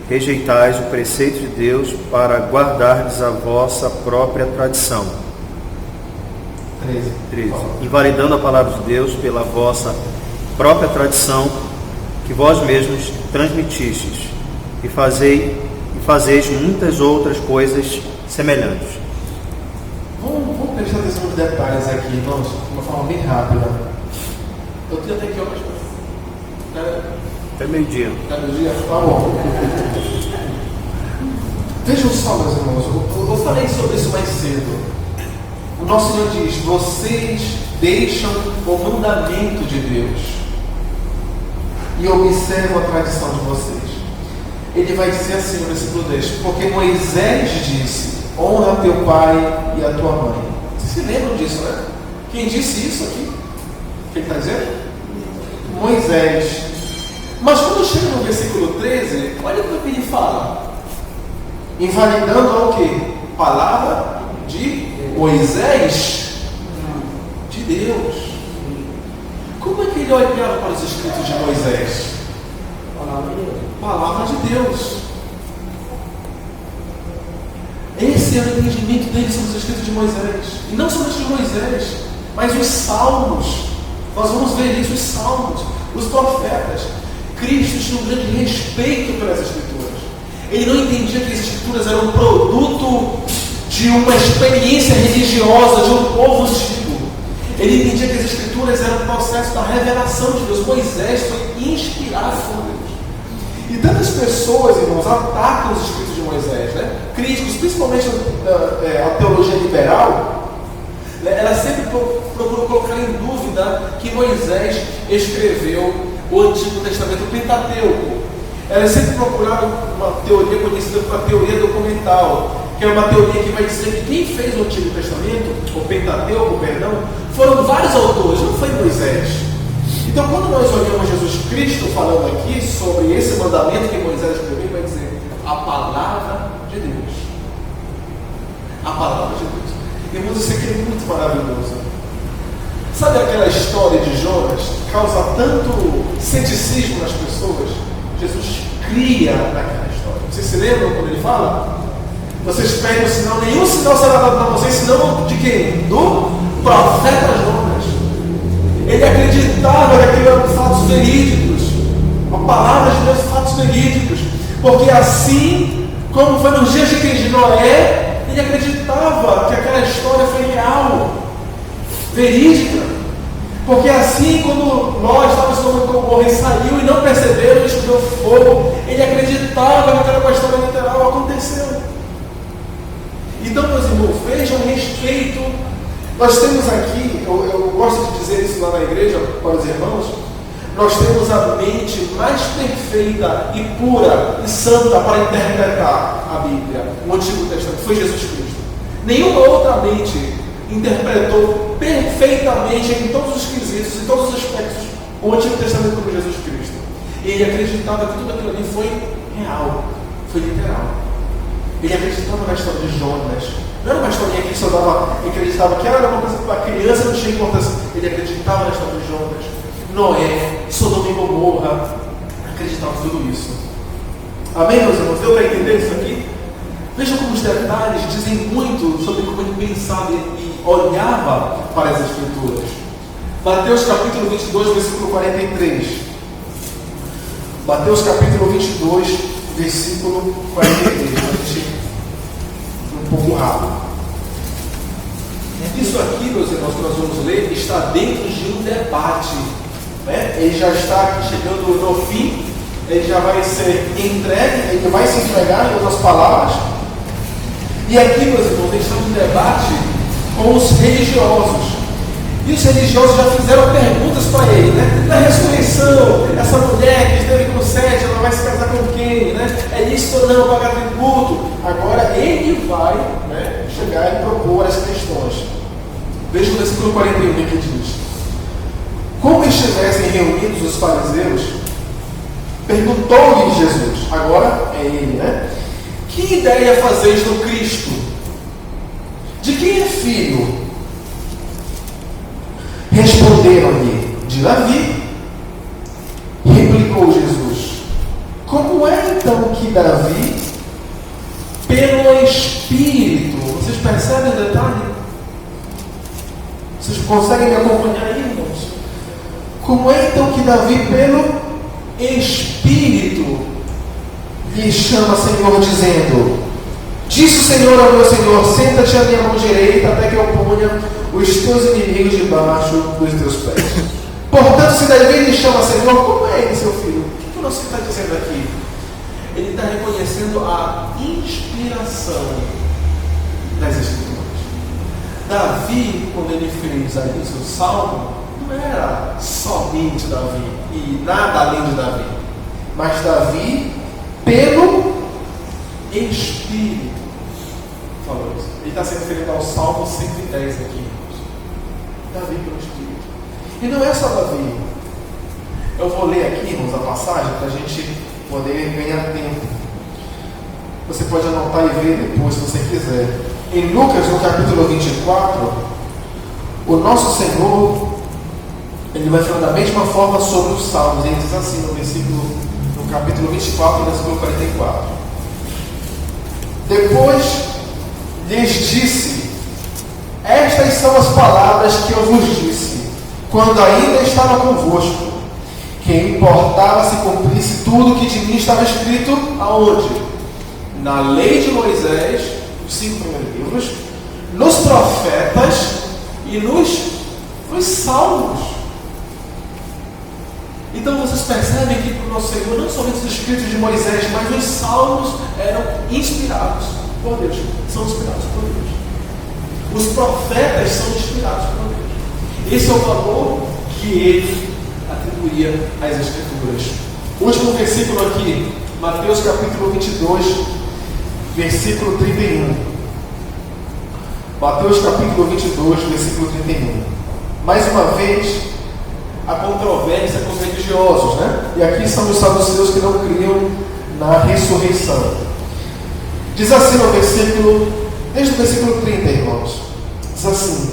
rejeitais o preceito de Deus para guardardes a vossa própria tradição. 13. Invalidando a palavra de Deus pela vossa própria tradição, que vós mesmos transmitistes, e fazeis muitas outras coisas semelhantes.
Vamos prestar atenção nos detalhes aqui, irmãos, de uma forma bem rápida. Eu tenho até que horas?
Até meio-dia.
Até meio-dia? Tá bom. Vejam só, meus irmãos, eu falei sobre isso mais cedo. O nosso Senhor diz: vocês deixam o mandamento de Deus e observam a tradição de vocês. Ele vai dizer assim no versículo 10: porque Moisés disse: honra teu pai e a tua mãe. Vocês se lembram disso, né? Quem disse isso aqui? Quem está dizendo? Moisés. Mas quando chega no versículo 13, olha o que ele fala: invalidando o quê? Palavra de Moisés? De Deus. Como é que ele olhava para os escritos de Moisés? Palavra de Deus. Esse é o entendimento dele sobre os escritos de Moisés. E não somente de Moisés, mas os salmos. Nós vamos ver isso, os salmos, os profetas. Cristo tinha um grande respeito pelas escrituras. Ele não entendia que as escrituras eram produto de uma experiência religiosa de um povo antigo. Ele entendia que as Escrituras eram um processo da revelação de Deus. Moisés foi inspirado por Deus. E tantas pessoas, irmãos, atacam os escritos de Moisés, né? Críticos, principalmente a teologia liberal, ela sempre procurou colocar em dúvida que Moisés escreveu o Antigo Testamento, o Pentateuco. Elas sempre procuraram uma teoria conhecida como a teoria documental, que é uma teoria que vai dizer que quem fez o Antigo Testamento, o Pentateuco, perdão, foram vários autores, não foi Moisés. Então, quando nós olhamos Jesus Cristo falando aqui sobre esse mandamento que Moisés escreveu, vai dizer a palavra de Deus. A palavra de Deus. Irmãos, isso aqui é muito maravilhoso. Sabe aquela história de Jonas que causa tanto ceticismo nas pessoas? Jesus cria naquela história. Vocês se lembram quando ele fala? Vocês pedem um sinal, nenhum sinal será dado para vocês, senão de quem? Do profeta Jonas. Ele acreditava que aquilo eram fatos verídicos. A palavra de Deus, fatos verídicos. Porque assim como foi nos dias de Noé, ele acreditava que aquela história foi real, verídica. Porque assim, quando nós estávamos como Gomorra e saiu e não perceberam, escondeu fogo, ele acreditava que aquela história literal aconteceu. Então, meus irmãos, vejam o respeito. Nós temos aqui, eu gosto de dizer isso lá na igreja para os irmãos, nós temos a mente mais perfeita e pura e santa para interpretar a Bíblia, o Antigo Testamento, foi Jesus Cristo. Nenhuma outra mente interpretou perfeitamente em todos os quesitos, em todos os aspectos, o Antigo Testamento como Jesus Cristo. Ele acreditava que tudo aquilo ali foi real, foi literal. Ele acreditava na história de Jonas. Não era uma historinha que só acreditava que era uma coisa para criança, não tinha importância. Ele acreditava na história de Jonas, Noé, Sodoma e Gomorra. Acreditava em tudo isso. Amém, meus irmãos? Deu para entender isso aqui? Vejam como os detalhes dizem muito sobre como ele pensava e olhava para as Escrituras. Mateus capítulo 22, versículo 43. Mateus capítulo 22, versículo 43. A gente um pouco rápido. Isso aqui, meus irmãos, que nós vamos ler, está dentro de um debate. Né? Ele já está aqui chegando no fim, ele já vai ser entregue, ele vai se entregar, em outras palavras. E aqui, meus irmãos, eles estão em debate com os religiosos. E os religiosos já fizeram perguntas para ele, né? Na ressurreição, essa mulher que esteve com 7, ela vai se casar com quem? Né? É isso ou não, pagar tributo? Agora ele vai, né, chegar e propor as questões. Veja o versículo 41 que diz: como estivessem reunidos os fariseus, perguntou-lhe Jesus, agora é ele, né? Que ideia fazeis do Cristo? De quem é filho? Responderam-lhe, de Davi. Replicou Jesus: como é então que Davi, pelo Espírito, vocês percebem o detalhe? Vocês conseguem me acompanhar aí, irmãos? Como é então que Davi, pelo Espírito, lhe chama Senhor, dizendo: disse o Senhor ao meu Senhor, senta-te à minha mão direita, até que eu ponha os teus inimigos debaixo dos teus pés. Portanto, se Davi lhe chama Senhor, como é ele, seu filho? O que o nosso está dizendo aqui? Ele está reconhecendo a inspiração das Escrituras. Davi, quando ele fez aí o seu salmo, não era somente Davi e nada além de Davi, mas Davi pelo Espírito falou isso. Ele está se referindo ao Salmo 110 aqui. Davi pelo Espírito. E não é só Davi. Eu vou ler aqui, irmãos, a passagem para a gente poder ganhar tempo. Você pode anotar e ver depois, se você quiser. Em Lucas, no capítulo 24, o nosso Senhor, ele vai falar da mesma forma sobre os salmos. Ele diz assim no capítulo 24, versículo 44. Depois lhes disse: estas são as palavras que eu vos disse, quando ainda estava convosco, que importava se cumprisse tudo que de mim estava escrito, aonde? Na lei de Moisés, os 5 primeiros livros, nos profetas e nos os salmos. Então vocês percebem que para o nosso Senhor, não somente os escritos de Moisés, mas os salmos eram inspirados por Deus, são inspirados por Deus. Os profetas são inspirados por Deus. Esse é o valor que ele atribuía às Escrituras. O último versículo aqui, Mateus capítulo 22, versículo 31. Mateus capítulo 22, versículo 31. Mais uma vez, a controvérsia com os religiosos, né? E aqui são os saduceus que não criam na ressurreição. Diz assim no versículo, desde o versículo 30, irmãos. Diz assim: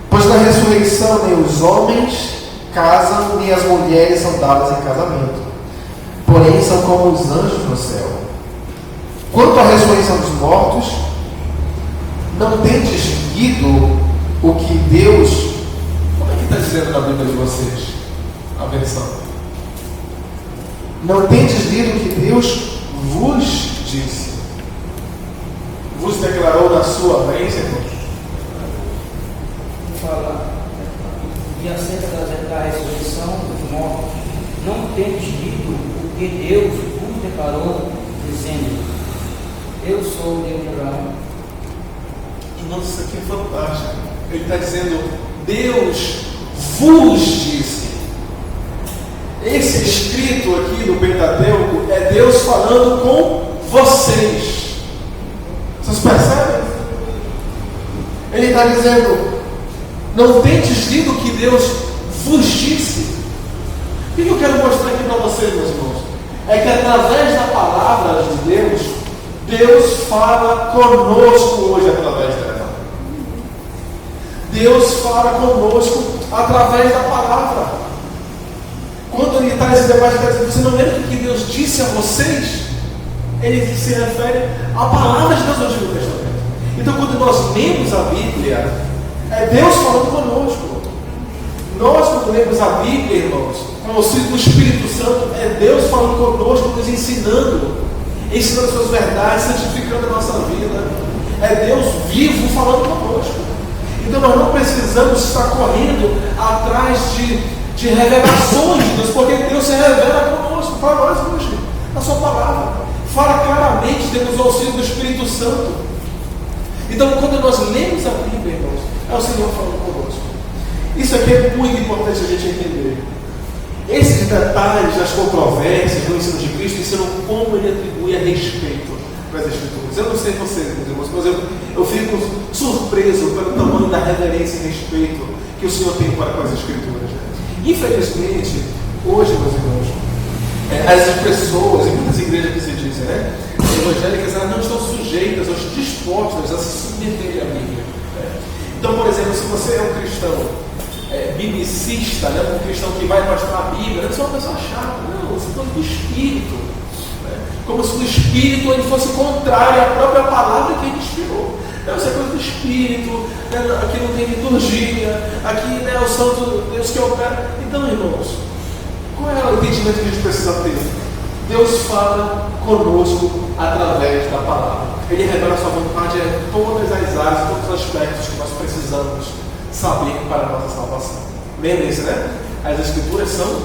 pois na ressurreição nem os homens casam, nem as mulheres são dadas em casamento, porém são como os anjos no céu. Quanto à ressurreição dos mortos, não tendes lido o que Deus... Como é que está dizendo na Bíblia de vocês? A versão. Não tendes lido o que Deus vos disse. Vos declarou na sua vez, irmãos?
Fala, e acerca da ressurreição dos mortos, não tendes lido o que Deus vos declarou, dizendo: eu sou o Deus de Abraão.
Irmãos, isso aqui é fantástico. Ele está dizendo: Deus vos disse. Esse escrito aqui do Pentateuco é Deus falando com vocês. Vocês percebem? Ele está dizendo: não tendes lido o que Deus vos disse. O que eu quero mostrar aqui para vocês, meus irmãos? É que através da palavra de Deus, Deus fala conosco hoje através dela. Deus fala conosco através da palavra. Quando ele está nesse debate, ele está dizendo: você não lembra o que Deus disse a vocês? Ele se refere à palavra de Deus no Antigo Testamento. Então, quando nós lemos a Bíblia, é Deus falando conosco. Nós, quando lemos a Bíblia, irmãos, com o auxílio do Espírito Santo, é Deus falando conosco, nos ensinando suas verdades, santificando a nossa vida. É Deus vivo falando conosco. Então nós não precisamos estar correndo atrás de revelações de Deus, porque Deus se revela conosco, para nós hoje, na sua palavra. Fala claramente, temos o auxílio do Espírito Santo. Então, quando nós lemos a Bíblia, irmãos, é o Senhor falando conosco. Isso aqui é muito importante a gente entender. Esses detalhes das controvérsias do ensino de Cristo ensinam como ele atribui a respeito para as Escrituras. Eu não sei vocês, meus irmãos, mas eu fico surpreso pelo tamanho da reverência e respeito que o Senhor tem para com as Escrituras. Infelizmente, hoje, meus irmãos, as pessoas, em muitas igrejas que se dizem, evangélicas, elas não estão sujeitas ou dispostas a se submeterem à Bíblia. Então, por exemplo, se você é um cristão biblicista, um cristão que vai mostrar a Bíblia, você é uma pessoa chata. Não, você fala do Espírito. Como se o Espírito ele fosse contrário à própria palavra que ele inspirou. Não, isso é coisa do Espírito, aqui não tem liturgia, aqui é o Santo Deus que opera. Então, irmãos, qual é o entendimento que a gente precisa ter? Deus fala conosco através da palavra. Ele revela a sua vontade em todas as áreas, todos os aspectos que nós precisamos saber para a nossa salvação. Lembrem-se, né? As Escrituras são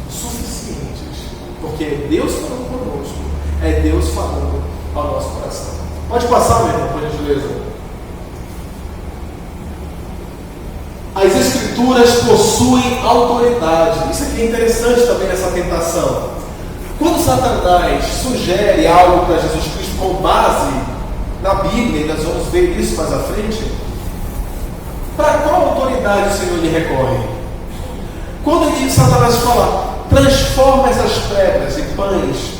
suficientes, porque é Deus falando conosco, é Deus falando ao nosso coração. Pode passar, meu irmão, por gentileza. As Escrituras possuem autoridade. Isso aqui é interessante também nessa tentação. Quando Satanás sugere algo para Jesus Cristo com base na Bíblia, e nós vamos ver isso mais à frente, para qual autoridade o Senhor lhe recorre? Quando Satanás fala, transforma essas pedras em pães,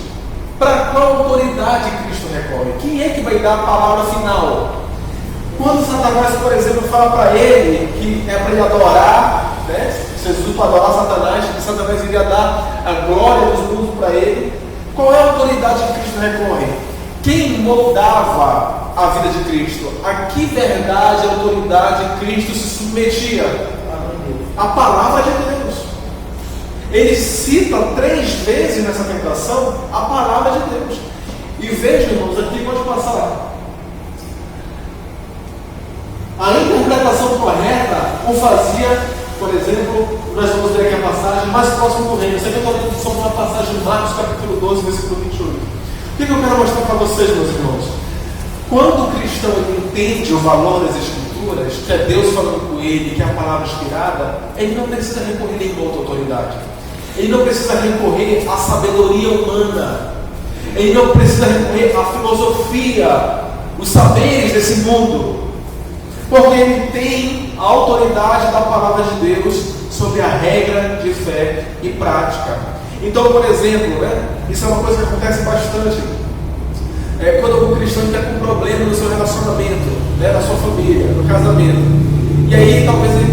para qual autoridade Cristo recorre? Quem é que vai dar a palavra final? Quando Satanás, por exemplo, fala para ele que é para ele adorar, Jesus para adorar Satanás, que Satanás iria dar a glória dos mundos para ele, qual é a autoridade que Cristo recorre? Quem moldava a vida de Cristo? A que verdade e autoridade Cristo se submetia? A palavra de Deus. Ele cita 3 vezes nessa tentação a palavra de Deus. E vejam, irmãos, aqui pode passar. A interpretação correta o fazia Por exemplo, nós vamos ver aqui a passagem mais próxima do reino. Isso aqui eu estou lendo sobre uma passagem de Marcos, capítulo 12, versículo 28. O que eu quero mostrar para vocês, meus irmãos? Quando o cristão entende o valor das Escrituras, que é Deus falando com ele, que é a palavra inspirada, ele não precisa recorrer a nenhuma outra autoridade. Ele não precisa recorrer à sabedoria humana. Ele não precisa recorrer à filosofia, os saberes desse mundo. Porque ele tem a autoridade da palavra de Deus sobre a regra de fé e prática. Então, por exemplo, isso é uma coisa que acontece bastante. Quando o cristão está com um problema no seu relacionamento, na sua família, no casamento, e aí talvez ele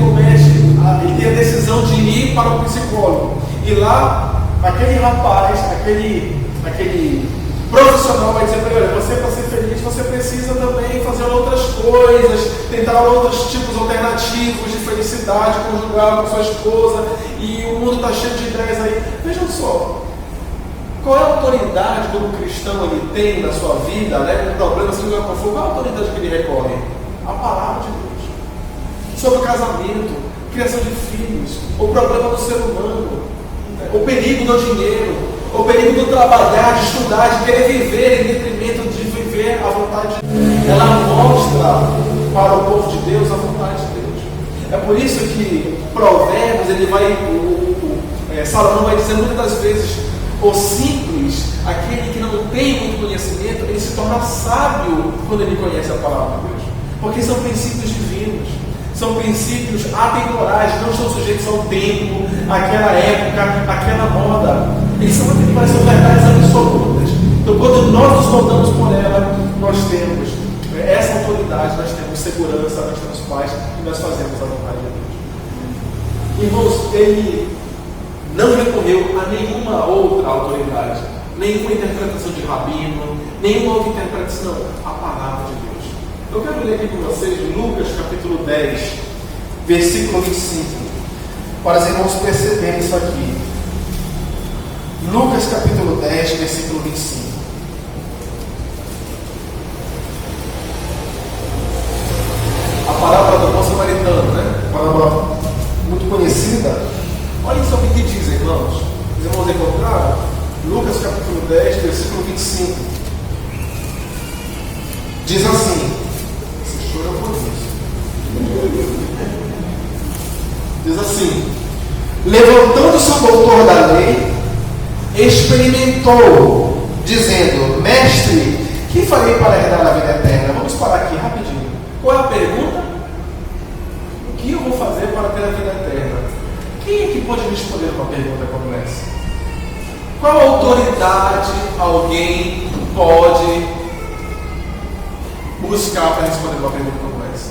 tenha a decisão de ir para o psicólogo, e lá aquele rapaz, aquele profissional vai dizer para ele: olha, você para ser feliz, você precisa também fazer outras coisas, tentar outros tipos alternativos de felicidade conjugal com sua esposa, e o mundo está cheio de ideias aí. Vejam só, qual é a autoridade que o cristão ele tem na sua vida, com problemas, seja qual for, qual é a autoridade que ele recorre? A palavra de Deus. Sobre o casamento, criação de filhos, o problema do ser humano, o perigo do dinheiro, o perigo do trabalhar, de estudar, de querer viver em detrimento de viver a vontade de Deus. Ela mostra para o povo de Deus a vontade de Deus. É por isso que Provérbios, Salomão vai dizer muitas das vezes: o simples, aquele que não tem muito conhecimento, ele se torna sábio quando ele conhece a palavra de Deus. Porque são princípios divinos, são princípios atemporais, não estão sujeitos ao tempo, àquela época, àquela moda. Eles são verdades absolutas. Então, quando nós nos voltamos por ela, nós temos essa autoridade, nós temos segurança, nós temos paz e nós fazemos a vontade de Deus. Irmãos, ele não recorreu a nenhuma outra autoridade, nenhuma interpretação de rabino, nenhuma outra interpretação, a palavra de Deus. Eu quero ler aqui com vocês Lucas capítulo 10, versículo 25, para os irmãos perceberem isso aqui. Lucas capítulo 10, versículo 25. A palavra do bom samaritano, palavra muito conhecida. Olhem só o que diz, irmãos. Os irmãos encontraram? Lucas capítulo 10, versículo 25. Diz assim: você chora por isso. Diz assim: levantando-se o doutor da lei, experimentou, dizendo: mestre, que farei para herdar a vida eterna? Vamos parar aqui rapidinho. Qual é a pergunta? O que eu vou fazer para ter a vida eterna? Quem é que pode responder uma pergunta como essa? Qual autoridade alguém pode buscar para responder uma pergunta como essa?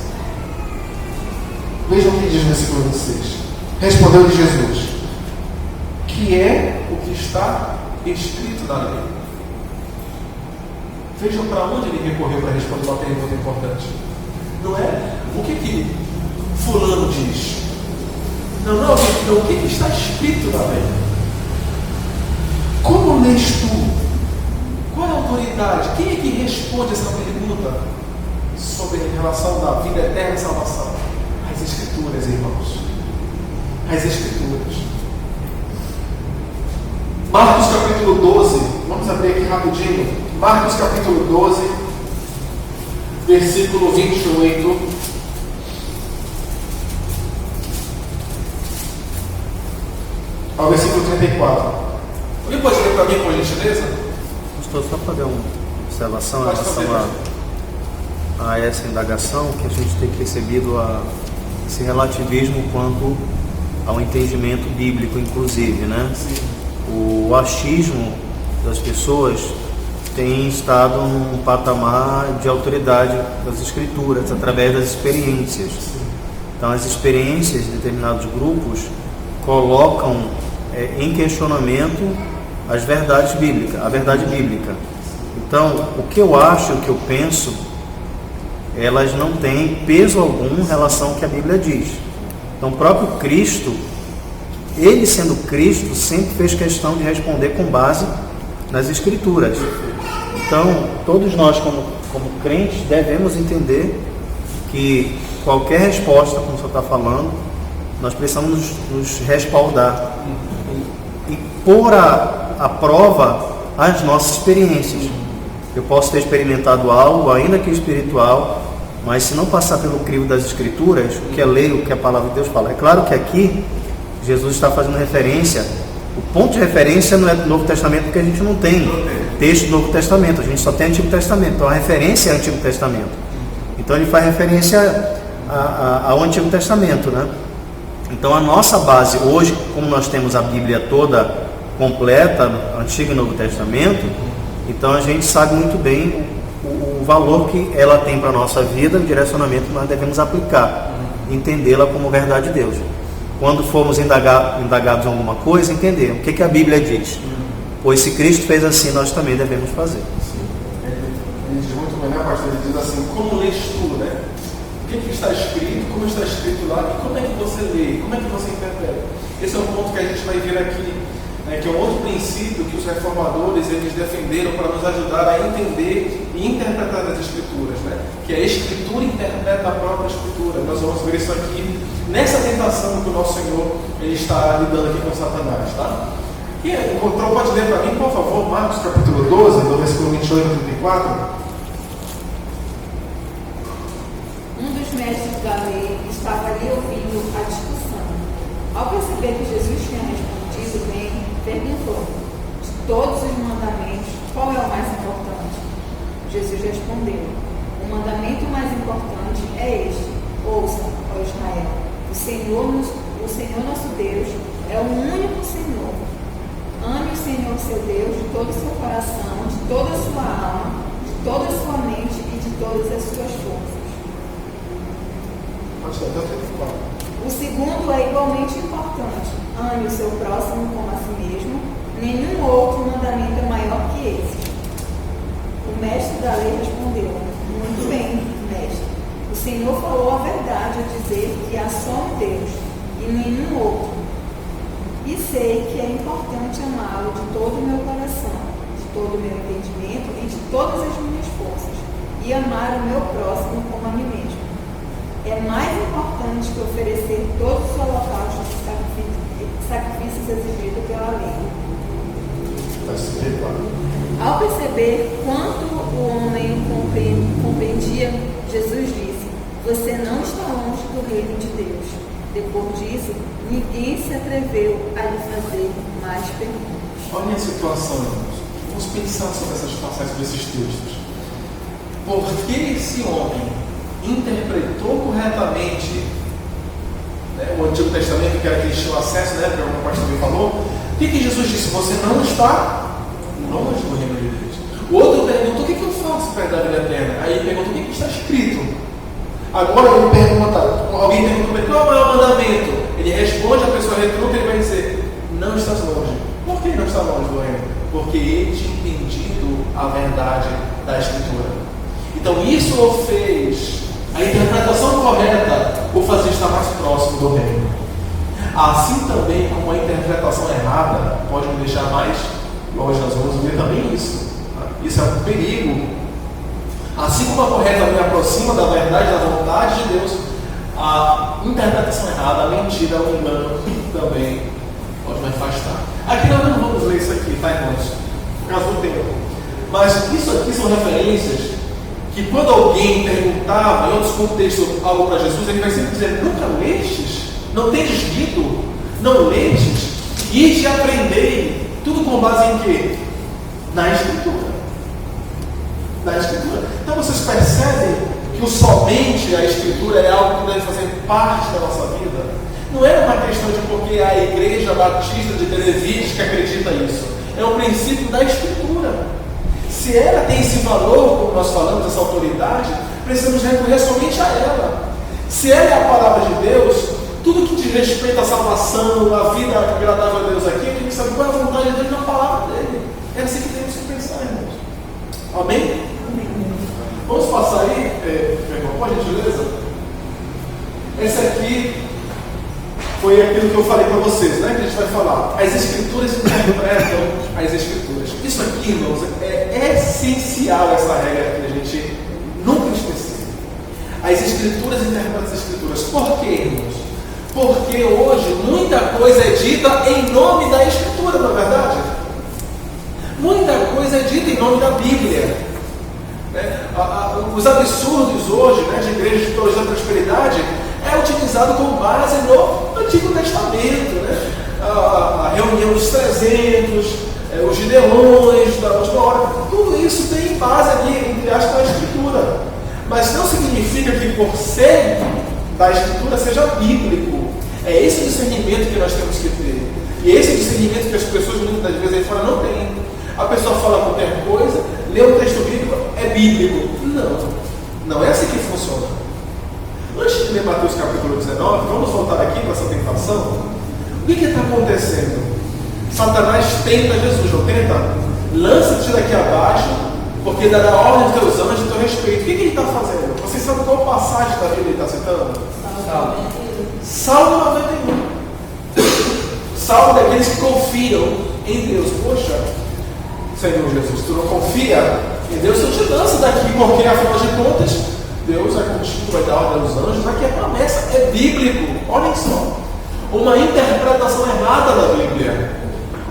Vejam o que diz no versículo 26. Respondeu-lhe Jesus: que é o que está escrito na lei. Vejam para onde ele recorreu para responder uma pergunta importante. Não é o que fulano diz. Não, o que está escrito na lei? Como lês tu? Qual é a autoridade? Quem é que responde essa pergunta sobre a relação da vida eterna e salvação? As Escrituras, irmãos. As Escrituras. Marcos capítulo 12, vamos abrir aqui rapidinho. Marcos capítulo 12, versículo 28. Ao versículo 34. Alguém pode ler para mim, por gentileza?
Estou só para fazer uma observação em relação a essa indagação, que a gente tem recebido esse relativismo quanto ao entendimento bíblico, inclusive, né?
Sim.
O achismo das pessoas tem estado num patamar de autoridade das Escrituras, através das experiências. Então, as experiências de determinados grupos colocam em questionamento as verdades bíblicas, a verdade bíblica. Então, o que eu acho, o que eu penso, elas não têm peso algum em relação ao que a Bíblia diz. Então, o próprio Cristo, ele sendo Cristo, sempre fez questão de responder com base nas Escrituras. Então, todos nós, como crentes, devemos entender que qualquer resposta, como o senhor está falando, nós precisamos nos respaldar e pôr à prova as nossas experiências. Eu posso ter experimentado algo, ainda que espiritual, mas se não passar pelo crivo das Escrituras, o que é lei, o que a palavra de Deus fala. É claro que aqui Jesus está fazendo referência, o ponto de referência não é do Novo Testamento, porque a gente não tem texto do Novo Testamento, a gente só tem Antigo Testamento, então a referência é Antigo Testamento. Então ele faz referência ao Antigo Testamento, né? Então a nossa base hoje, como nós temos a Bíblia toda completa, Antigo e Novo Testamento, então a gente sabe muito bem o valor que ela tem para a nossa vida, o direcionamento que nós devemos aplicar, entendê-la como verdade de Deus. Quando formos indagados em alguma coisa, entender o que a Bíblia diz. Pois se Cristo fez assim, nós também devemos fazer.
Sim. Ele diz muito bem, né, pastor? Ele diz assim, como lês tu, né? O que está escrito, como está escrito lá, e como é que você lê, como é que você interpreta? Esse é um ponto que a gente vai ver aqui, né, que é um outro princípio que os reformadores eles defenderam para nos ajudar a entender e interpretar as Escrituras, né? Que a Escritura interpreta a própria Escritura. Nós vamos ver isso aqui nessa tentação que o nosso Senhor ele está lidando aqui com Satanás, tá? Quem encontrou pode ler para mim, por favor, Marcos capítulo 12, do versículo 28 a 34.
Um dos mestres da lei estava ali ouvindo a discussão. Ao perceber que Jesus tinha respondido bem, perguntou: de todos os mandamentos, qual é o mais importante? Jesus respondeu: o mandamento mais importante é este: ouça, ó Israel, o Senhor nosso Deus é o único Senhor. Ame o Senhor seu Deus de todo o seu coração, de toda a sua alma, de toda a sua mente e de todas as suas forças. O segundo é igualmente importante: ame o seu próximo como a si mesmo. Nenhum outro mandamento é maior que esse. O mestre da lei respondeu: muito bem, mestre. O Senhor falou a verdade ao dizer que há só um Deus e nenhum outro. E sei que é importante amá-lo de todo o meu coração, de todo o meu entendimento e de todas as minhas forças, e amar o meu próximo como a mim mesmo. É mais importante que oferecer todos os holocaustos e sacrifícios exigidos pela lei. Ao perceber quanto o homem compreendia, Jesus disse: você não está longe do reino de Deus. Depois disso, ninguém se atreveu a lhe fazer mais perguntas.
Olha a situação, irmãos. Vamos pensar sobre essas passagens desses textos. Por que esse homem interpretou corretamente, né, o Antigo Testamento, que era que eles tinham acesso, né, como o pastor também falou? O que Jesus disse? Você não está longe do reino de Deus. O outro perguntou: o que eu faço para dar a vida eterna? Aí ele perguntou: o que está escrito? Agora ele pergunta, alguém pergunta qual é o mandamento? Ele responde, a pessoa retruca, ele vai dizer: não estás longe. Por que não está longe do reino? Porque ele tinha entendido a verdade da Escritura. Então isso o fez, a interpretação correta o fazer estar mais próximo do reino. Assim também como a interpretação errada pode me deixar mais longe. Nós vamos ver também isso. Isso é um perigo. Assim como a correta me aproxima da verdade, da vontade de Deus, a interpretação errada, a mentira, o engano também pode me afastar. Aqui nós não vamos ler isso aqui, tá, irmãos? Por causa do tempo. Mas isso aqui são referências que quando alguém perguntava em outros contextos algo para Jesus, ele vai sempre dizer: nunca lestes? Não tendes lido? Não lestes? E te aprendei. Tudo com base em quê? Na Escritura. Na Escritura. Então vocês percebem que o somente a Escritura é algo que deve fazer parte da nossa vida. Não é uma questão de porque a Igreja Batista de Televídeos que acredita isso. É o princípio da Escritura. Se ela tem esse valor, como nós falamos, essa autoridade, precisamos recorrer somente a ela. Se ela é a palavra de Deus, tudo que diz respeito à salvação, à vida agradável a Deus aqui, a gente sabe qual é a vontade de Deus na palavra dele. É assim que temos que pensar, irmãos. Amém? Vamos passar aí, por gentileza? Esse aqui foi aquilo que eu falei para vocês, né? Que a gente vai falar. As Escrituras interpretam as Escrituras. Isso aqui, irmãos, é essencial essa regra que a gente nunca esquecer. As Escrituras interpretam as Escrituras. Por quê, irmãos? Porque hoje muita coisa é dita em nome da Escritura, não é verdade? Muita coisa é dita em nome da Bíblia. Os absurdos hoje, de igrejas de teologia da prosperidade, é utilizado como base no Antigo Testamento. A reunião dos 300, os gideões da última hora, tudo isso tem base ali, entre aspas, na Escritura. Mas não significa que por ser da Escritura seja bíblico. É esse discernimento que nós temos que ter. E esse discernimento que as pessoas muitas vezes aí fora não têm. A pessoa fala qualquer coisa, lê o texto bíblico, é bíblico. Não é assim que funciona. Antes de ler Mateus capítulo 19, vamos voltar aqui para essa tentação. O que está acontecendo? Satanás tenta Jesus, não tenta? Lança-te daqui abaixo, porque dará ordem aos teus anjos a teu respeito. O que ele está fazendo? Vocês sabem qual passagem da Bíblia ele está citando? Salmo 91. Salmo daqueles que confiam em Deus. Poxa, Senhor Jesus, tu não confia em Deus, eu te lanço daqui, porque afinal de contas, Deus é contigo, vai dar ordem aos anjos. Aqui a promessa é bíblico. Olhem só. Uma interpretação errada da Bíblia,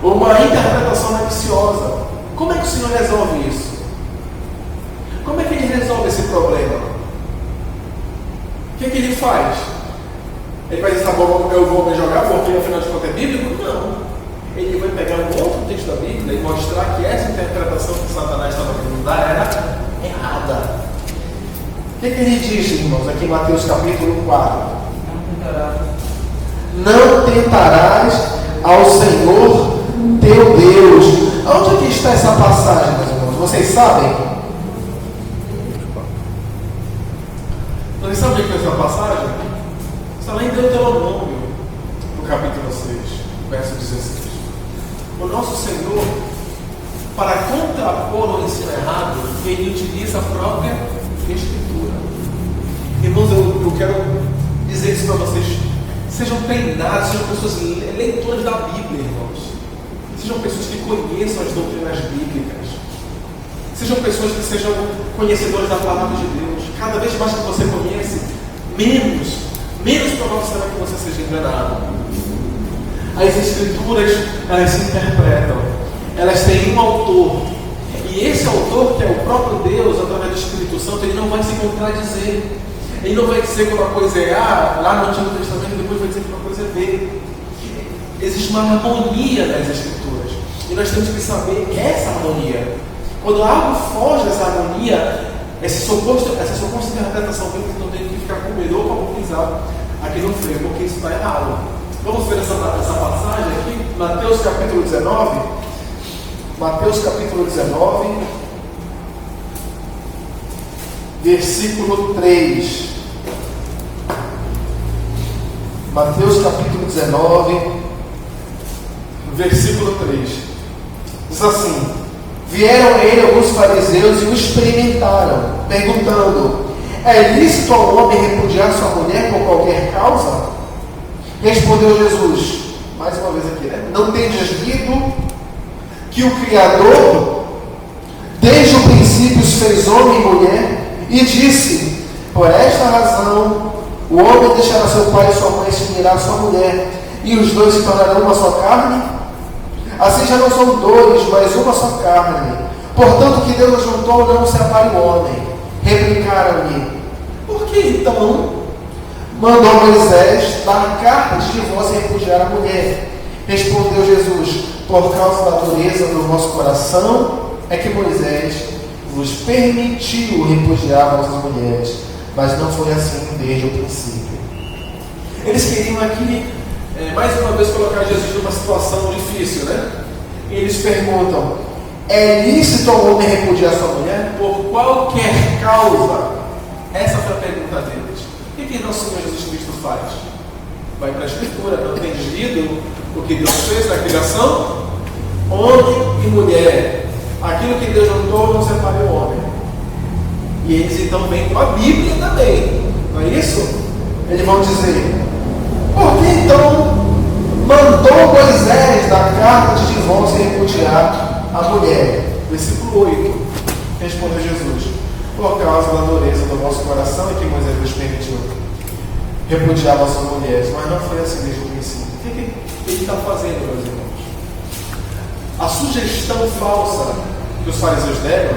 uma interpretação ambiciosa. Como é que o Senhor resolve isso? Como é que ele resolve esse problema? O que ele faz? Ele vai dizer, tá bom, eu vou me jogar porque afinal de contas é bíblico? Não. Ele vai pegar um outro texto da Bíblia e mostrar que essa interpretação que Satanás estava querendo dar era errada. O que ele diz, irmãos, aqui em Mateus capítulo 4? Não tentarás ao Senhor teu Deus. Onde que está essa passagem, meus irmãos? Vocês sabem? Vocês sabem o que é essa passagem? Está lá em Deuteronômio, no capítulo 6, verso 16. O nosso Senhor, para contrapor o ensino errado, ele utiliza a própria Escritura. Irmãos, eu quero dizer isso para vocês. Sejam treinados, sejam pessoas leitores da Bíblia, irmãos. Sejam pessoas que conheçam as doutrinas bíblicas. Sejam pessoas que sejam conhecedores da palavra de Deus. Cada vez mais que você conhece, menos provável será que você seja enganado. As Escrituras, elas se interpretam. Elas têm um autor. E esse autor, que é o próprio Deus, através do Espírito Santo, ele não vai se contradizer. Ele não vai dizer que uma coisa é A, lá no Antigo Testamento, e depois vai dizer que uma coisa é B. Existe uma harmonia nas Escrituras. E nós temos que saber essa harmonia. Quando algo foge dessa harmonia, essa suposta interpretação bíblica não tem que ficar com medo ou para pisar aqui no freio, porque isso está errado. Vamos ver essa passagem aqui, Mateus capítulo 19. Mateus capítulo 19, versículo 3. Mateus capítulo 19, versículo 3. Diz assim: vieram a ele alguns fariseus e o experimentaram, perguntando: é lícito ao homem repudiar sua mulher por qualquer causa? Respondeu Jesus, mais uma vez aqui, não tendes lido que o Criador desde o princípio os fez homem e mulher, e disse: por esta razão o homem deixará seu pai e sua mãe, se unirá a sua mulher, e os dois se tornarão uma só carne? Assim já não são dois, mas uma só carne. Portanto, que Deus juntou, não separe o homem. Replicaram-lhe: por que então mandou Moisés dar carta de divórcio e repudiar a mulher? Respondeu Jesus: por causa da dureza do vosso coração é que Moisés vos permitiu repudiar vossas mulheres, mas não foi assim desde o princípio. Eles queriam aqui, mais uma vez, colocar Jesus numa situação difícil, E eles perguntam: é lícito ao homem repudiar sua mulher por qualquer causa? Essa foi a pergunta deles. O que nosso Senhor Jesus Cristo faz? Vai para a Escritura, não tem lido o que Deus fez na criação? Homem e mulher. Aquilo que Deus juntou, não separe o homem. E eles então vêm com a Bíblia também, não é isso? Eles vão dizer: por que então mandou Moisés dar carta de divórcio e repudiar a mulher? Versículo 8. Respondeu Jesus: por causa da dureza do vosso coração é que Moisés vos permitiu. repudiava as mulheres, mas não foi assim desde o princípio. O que ele está fazendo, meus irmãos? A sugestão falsa que os fariseus deram,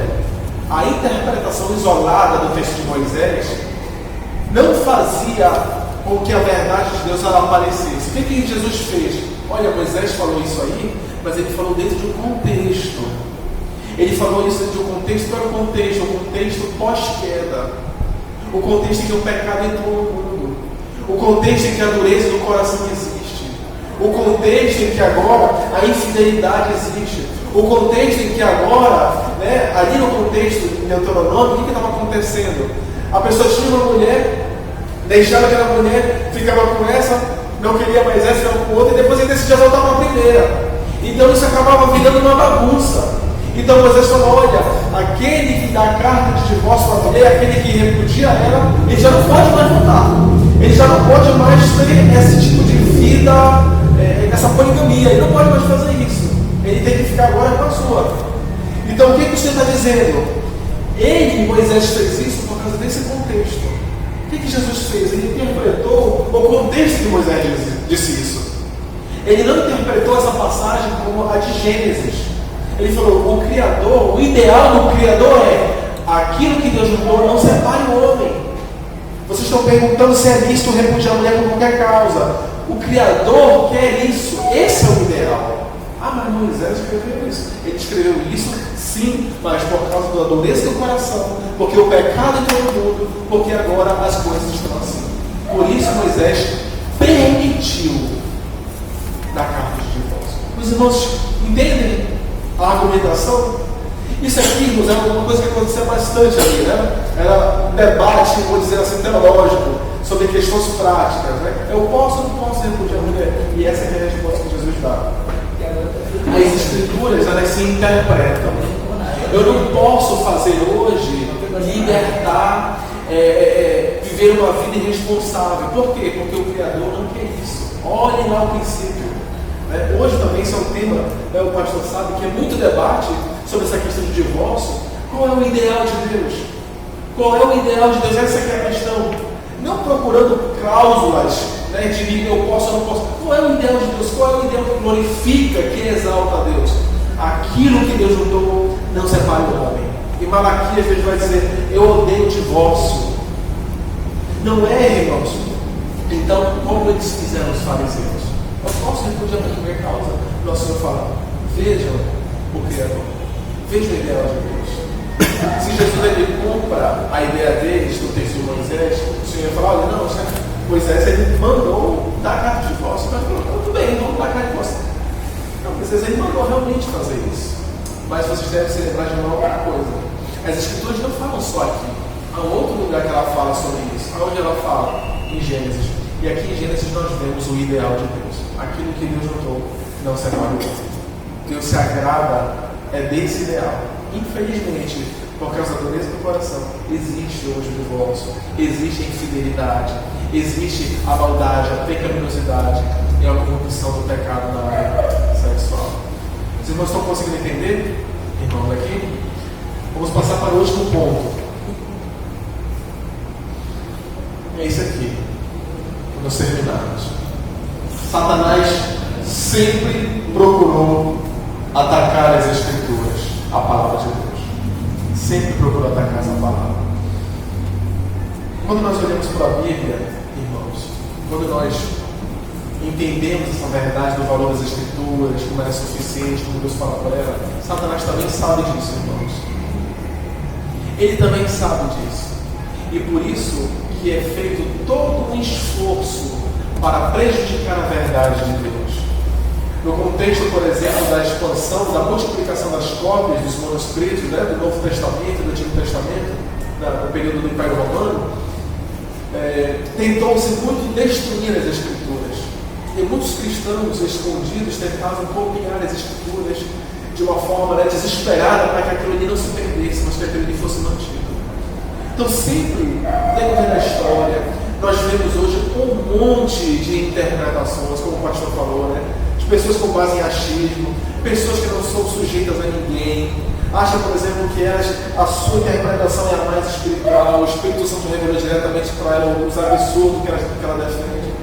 a interpretação isolada do texto de Moisés, não fazia com que a verdade de Deus ela aparecesse. O que Jesus fez? Olha, Moisés falou isso aí, mas ele falou dentro de um contexto. Ele falou isso dentro de um contexto. Qual era o contexto? O contexto pós-queda. O contexto em que o pecado entrou no mundo. O contexto em que a dureza do coração existe. O contexto em que agora a infidelidade existe. O contexto em que agora, né, ali no contexto de Deuteronômio, o que estava acontecendo? A pessoa tinha uma mulher, deixava aquela mulher, ficava com essa, não queria mais essa, ficava com outra, e depois ele decidia voltar para a primeira. Então isso acabava virando uma bagunça. Então Moisés falou, olha, aquele que dá carta de divórcio para a mulher, aquele que repudia ela, ele já não pode mais voltar. Ele já não pode mais ter esse tipo de vida, essa poligamia. Ele não pode mais fazer isso. Ele tem que ficar agora com a sua. Então o que você está dizendo? Ele, Moisés, fez isso por causa desse contexto. O que Jesus fez? Ele interpretou o contexto que Moisés disse isso. Ele não interpretou essa passagem como a de Gênesis. Ele falou, o Criador, o ideal do Criador é aquilo que Deus juntou, não separe o homem. Vocês estão perguntando se é lícito repudiar a mulher por qualquer causa. O Criador quer isso. Esse é o ideal. Ah, mas Moisés escreveu isso. Ele escreveu isso, sim, mas por causa da dureza do coração, porque o pecado entrou no mundo, porque agora as coisas estão assim. Por isso Moisés permitiu dar carta de divórcio. Os irmãos entendem a argumentação? Isso aqui, irmãos, é uma coisa que acontecia bastante ali, né? Era um debate, vou dizer assim, teológico, sobre questões práticas, né? Eu posso ou não posso repudiar a mulher? E essa é a resposta que Jesus dá. As escrituras, elas se interpretam. Eu não posso fazer hoje libertar, viver uma vida irresponsável. Por quê? Porque o Criador não quer isso. Olhem lá o princípio. Hoje também isso é um tema, o pastor sabe que é muito debate sobre essa questão de divórcio. Qual é o ideal de Deus? Qual é o ideal de Deus? Essa é a questão. Não procurando cláusulas, né, de eu posso ou não posso. Qual é o ideal de Deus? Qual é o ideal que glorifica, que exalta a Deus? Aquilo que Deus juntou, não separe o homem. Em Malaquias, Deus vai dizer, eu odeio o divórcio. Não é, irmãos? Então, como eles fizeram os fariseus? Eu posso repudiar por qualquer causa? Nosso Senhor fala, vejam o Criador. Vejam o ideal de Deus. Se Jesus ele compra a ideia deles do texto de Moisés, o Senhor fala, olha, não, Moisés ele mandou dar carta de divórcio. Mas falou, tudo bem, vamos dar carta de divórcio. Não, Moisés ele mandou realmente fazer isso. Mas vocês devem se lembrar de uma outra coisa. As Escrituras não falam só aqui. Há um outro lugar que ela fala sobre isso. Aonde ela fala? Em Gênesis. E aqui em Gênesis nós vemos o ideal de Deus. Aquilo que Deus juntou, não separa o outro. Deus se agrada desse ideal. Infelizmente, por causa da dureza do coração, existe hoje o divórcio, existe a infidelidade, existe a maldade, a pecaminosidade e a corrupção do pecado na área sexual. Os irmãos estão conseguindo entender, irmãos, aqui? Vamos passar para o último ponto. É isso aqui. Nós terminamos. Satanás sempre procurou atacar as Escrituras, a palavra de Deus. Sempre procurou atacar essa palavra. Quando nós olhamos para a Bíblia, irmãos, quando nós entendemos essa verdade do valor das Escrituras, como ela é suficiente, como Deus fala por ela, Satanás também sabe disso, irmãos. Ele também sabe disso. E por isso que é feito todo um esforço para prejudicar a verdade de Deus. No contexto, por exemplo, da expansão, da multiplicação das cópias dos manuscritos, né, do Novo Testamento e do Antigo Testamento, no período do Império Romano, tentou-se muito destruir as Escrituras. E muitos cristãos escondidos tentavam copiar as Escrituras de uma forma desesperada para que aquilo ali não se perdesse, mas que aquilo ali fosse mantido. Então, sempre, decorrer da história, nós vemos hoje um monte de interpretações, como o pastor falou, né? As pessoas com base em achismo, pessoas que não são sujeitas a ninguém, acham, por exemplo, que a sua interpretação é a mais espiritual, o Espírito Santo revelou diretamente para ela os absurdos que ela defende.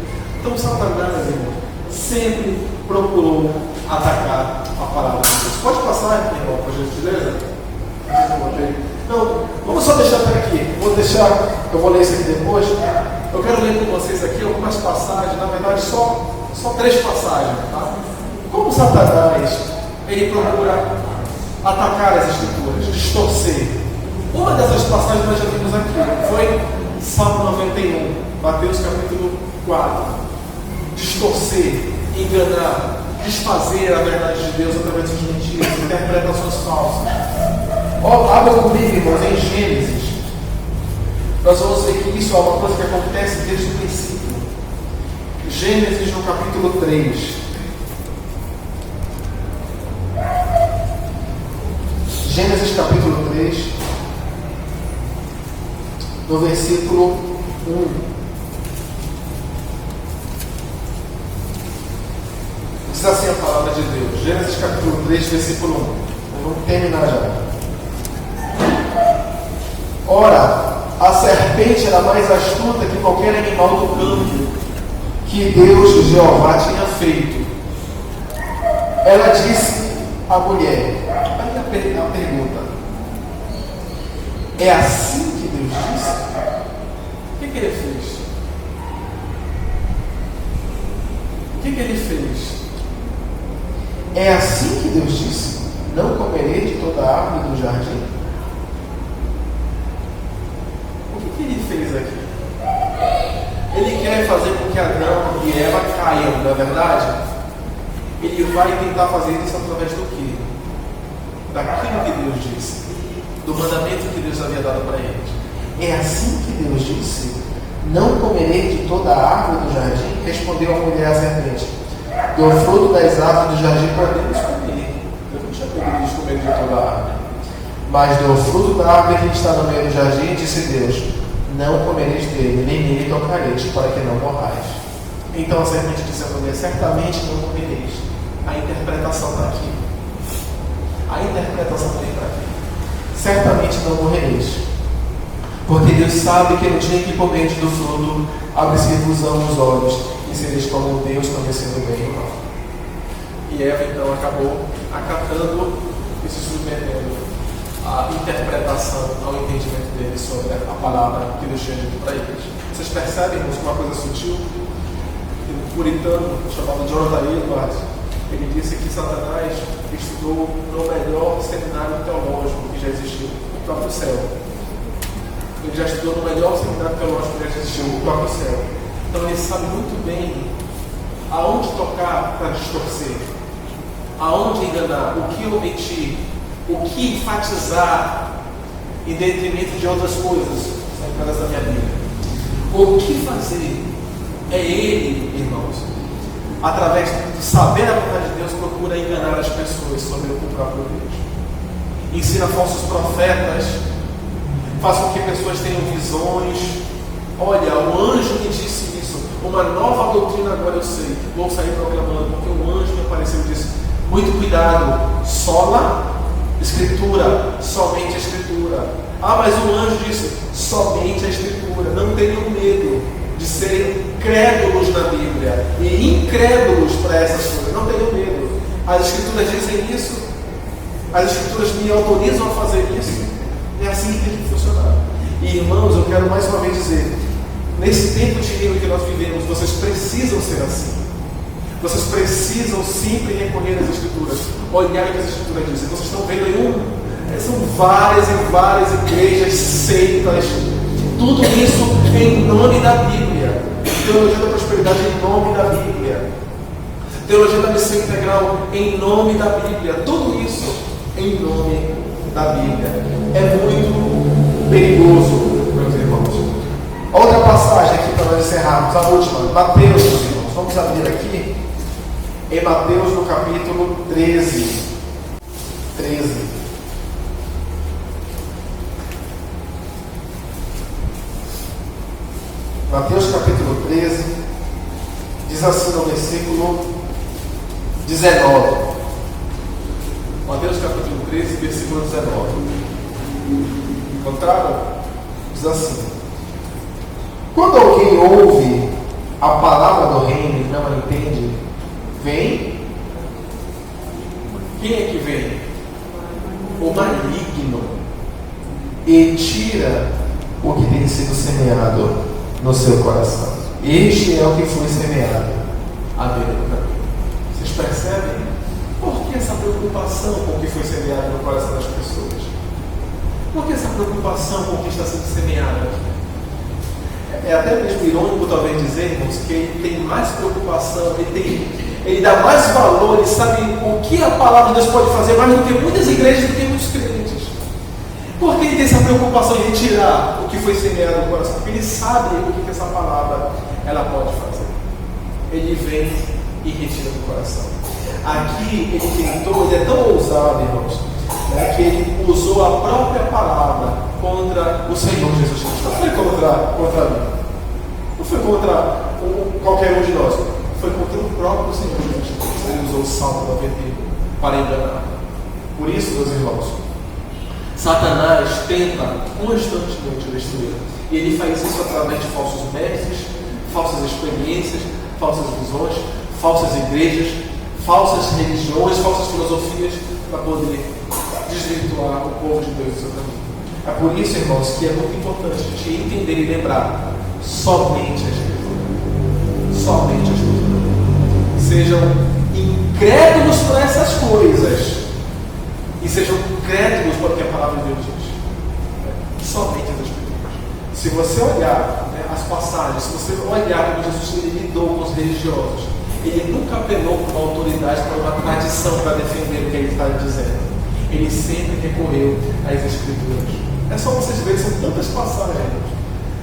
Então, Satanás, irmão, sempre procurou atacar a palavra de Deus. Pode passar, irmão, por gentileza? Não, vamos só deixar até aqui. Eu vou ler isso aqui depois. Eu quero ler com vocês aqui algumas passagens, na verdade só 3 passagens, tá? Como Satanás, ele procura atacar as escrituras, distorcer. Uma dessas passagens nós já vimos aqui, foi Salmo 91, Mateus capítulo 4. Distorcer, enganar, desfazer a verdade de Deus através de mentiras, interpretações falsas. Abra comigo, irmãos, em Gênesis. Nós vamos ver que isso é uma coisa que acontece desde o princípio. Gênesis no capítulo 3. Gênesis capítulo 3, no versículo 1. Diz assim a palavra de Deus. Gênesis capítulo 3, versículo 1. Vamos terminar já. Ora, a serpente era mais astuta que qualquer animal do campo que Deus, Jeová, tinha feito. Ela disse à mulher, aí a pergunta, é assim que Deus disse? O que ele fez? O que ele fez? É assim que Deus disse? Não comerei de toda a árvore do jardim? O que ele fez aqui? Ele quer fazer com que Adão e Eva caiam, não é verdade? Ele vai tentar fazer isso através do quê? Daquilo que Deus disse, do mandamento que Deus havia dado para eles. É assim que Deus disse? Não comerei de toda a árvore do jardim? Respondeu a mulher à serpente. Do fruto das árvores do jardim podemos comer. Eu não tinha proibido de comer de toda a árvore. Mas do fruto da árvore que está no meio do jardim, disse Deus, não comereis dele, nem nele tocareis, para que não morrais. Então a serpente disse a mulher, certamente não comereis. A interpretação está aqui. A interpretação está aqui. Certamente não morrereis. Porque Deus sabe que no dia em que comerdes do fruto, abre-se-vos-ão os olhos, e sereis como Deus, conhecendo o bem e o mal. E Eva então acabou acatando e se submetendo à interpretação, ao entendimento dele sobre a palavra que Deus tinha dito para eles. Vocês percebem, irmãos, uma coisa sutil? Um puritano chamado Jonathan Edwards, ele disse que Satanás estudou no melhor seminário teológico que já existiu, o próprio céu. Ele já estudou no melhor seminário teológico que já existiu, o próprio céu. Então ele sabe muito bem aonde tocar para distorcer, aonde enganar, o que omitir, o que enfatizar em detrimento de outras coisas. São coisas da minha Bíblia. O que fazer é ele, irmãos, através de saber a vontade de Deus, procura enganar as pessoas sobre o próprio Deus. Ensina falsos profetas, faz com que pessoas tenham visões. Olha, o anjo me disse isso, uma nova doutrina agora eu sei, vou sair proclamando, porque o anjo me apareceu e disse, muito cuidado, sola Escritura, somente a Escritura. Ah, mas o anjo disse, somente a Escritura. Não tenham medo de serem crédulos na Bíblia e incrédulos para essas coisas. Não tenham medo. As Escrituras dizem isso, as Escrituras me autorizam a fazer isso. É assim que tem que funcionar. E irmãos, eu quero mais uma vez dizer, nesse tempo de nível que nós vivemos, vocês precisam ser assim. Vocês precisam sempre recorrer às Escrituras, olhar o que as Escrituras dizem. Vocês estão vendo aí são várias e várias igrejas, seitas, tudo isso em nome da Bíblia. Teologia da prosperidade em nome da Bíblia. Teologia da missão integral em nome da Bíblia. Tudo isso em nome da Bíblia. É muito perigoso, meus irmãos. Outra passagem aqui para nós encerrarmos, a última, Mateus, meus irmãos. Vamos abrir aqui em Mateus no capítulo 13. Mateus capítulo 13 diz assim no versículo 19. Mateus capítulo 13, versículo 19. Encontraram? Diz assim: quando alguém ouve a palavra do reino e não a entende, vem. Quem é que vem? O maligno, e tira o que tem sido semeado no seu coração. Este é o que foi semeado à beira do caminho. Vocês percebem? Por que essa preocupação com o que foi semeado no coração das pessoas? Por que essa preocupação com o que está sendo semeado aqui? É até mesmo irônico, talvez, dizermos que ele tem mais preocupação, ele dá mais valor, ele sabe o que a palavra de Deus pode fazer, mais do que muitas igrejas, do que muitos crentes. Por que ele tem essa preocupação de retirar o que foi semeado no coração? Porque ele sabe o que essa palavra ela pode fazer. Ele vem e retira do coração. Aqui ele tentou, ele é tão ousado, irmãos, que ele usou a própria palavra contra o Senhor Jesus Cristo. Não foi contra mim. Não foi contra qualquer um de nós. Foi contra o próprio Senhor Jesus Cristo. Ele usou o Salmo 91 para enganar. Por isso, meus irmãos, Satanás tenta constantemente destruir. E ele faz isso através de falsos mestres, falsas experiências, falsas visões, falsas igrejas, falsas religiões, falsas filosofias, para poder desvirtuar o povo de Deus do seu caminho. É por isso, irmãos, que é muito importante a gente entender e lembrar somente a Escritura. Somente a Escritura. Sejam incrédulos para essas coisas e sejam crédulos para o que a palavra de Deus diz. Somente as Escrituras. Se você olhar as passagens, se você olhar como Jesus lidou com os religiosos, ele nunca apenou para uma autoridade, para uma tradição para defender o que ele está dizendo. Ele sempre recorreu às Escrituras. É só vocês verem, são tantas passagens.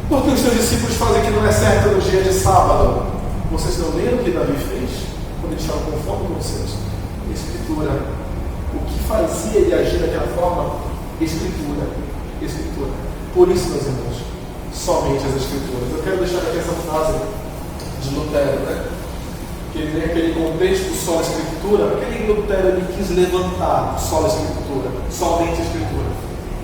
Porque os seus discípulos fazem que não é certo no dia de sábado. Vocês não leram o que Davi fez quando ele estava com fome com os seus? Escritura. O que fazia ele agir daquela forma? Escritura. Escritura. Por isso, meus irmãos, somente as Escrituras. Eu quero deixar aqui essa frase de Lutero, que ele tem aquele contexto só a Escritura. Aquele Lutero ele quis levantar só a Escritura, somente a Escritura.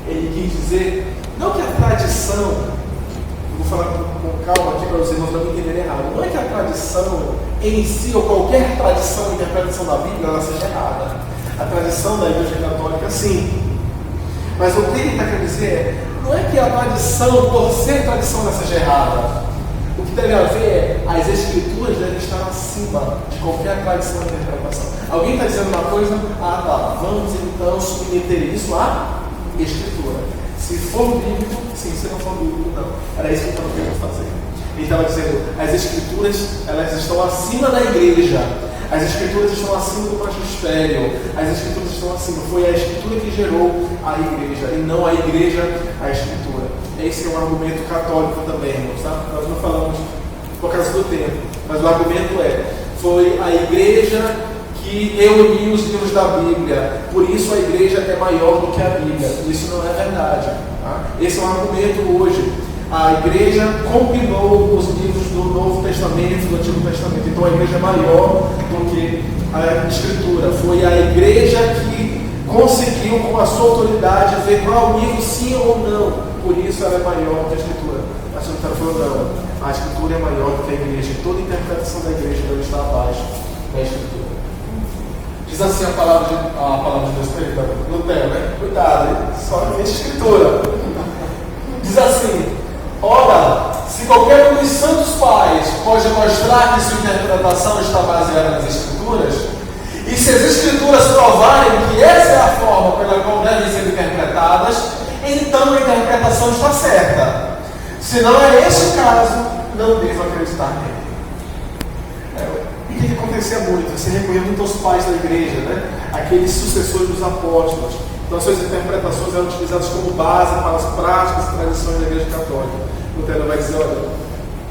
Ele quis dizer, não que a tradição, eu vou falar com calma aqui para os irmãos não entenderem errado, não é que a tradição em si, ou qualquer tradição, interpretação da Bíblia, ela seja errada. A tradição da Igreja Católica, sim. Mas o que ele está querendo dizer não é que a tradição, por ser tradição, ela seja errada. O que deve haver é, as Escrituras devem estar acima de qualquer tradição e interpretação. Alguém está dizendo uma coisa, vamos então submeter isso à Escritura. Se for bíblico, sim. Se não for bíblico, não. Era isso que eu estava querendo fazer. Ele estava dizendo, as Escrituras, elas estão acima da igreja. As Escrituras estão acima do magistério. As Escrituras estão acima. Foi a Escritura que gerou a igreja, e não a igreja a Escritura. Esse é um argumento católico também, irmãos, tá? Nós não falamos por causa do tempo, mas o argumento foi a igreja que reuniu os livros da Bíblia, por isso a igreja é maior do que a Bíblia. Isso não é verdade. Tá? Esse é um argumento hoje. A igreja combinou os livros do Novo Testamento, do Antigo Testamento. Então a igreja é maior do que a Escritura. Foi a igreja que conseguiu, com a sua autoridade, ver qual livro sim ou não. Por isso ela é maior que a Escritura. Mas o Lutero falou, não. A Escritura é maior do que a igreja. Toda interpretação da igreja deve estar abaixo da Escritura. Diz assim a palavra de Deus para ele, Lutero, Cuidado, hein? Só a Escritura. Diz assim, ora, se qualquer um dos santos pais pode mostrar que sua interpretação está baseada nas Escrituras, e se as Escrituras provarem que essa é a forma pela qual devem ser interpretadas, então a interpretação está certa. Se não é esse o caso, não devo acreditar nele. O que acontecia muito? Você recorria muito aos pais da igreja, aqueles sucessores dos apóstolos. Então, suas interpretações eram utilizadas como base para as práticas e tradições da igreja católica. Lutero vai dizer, olha,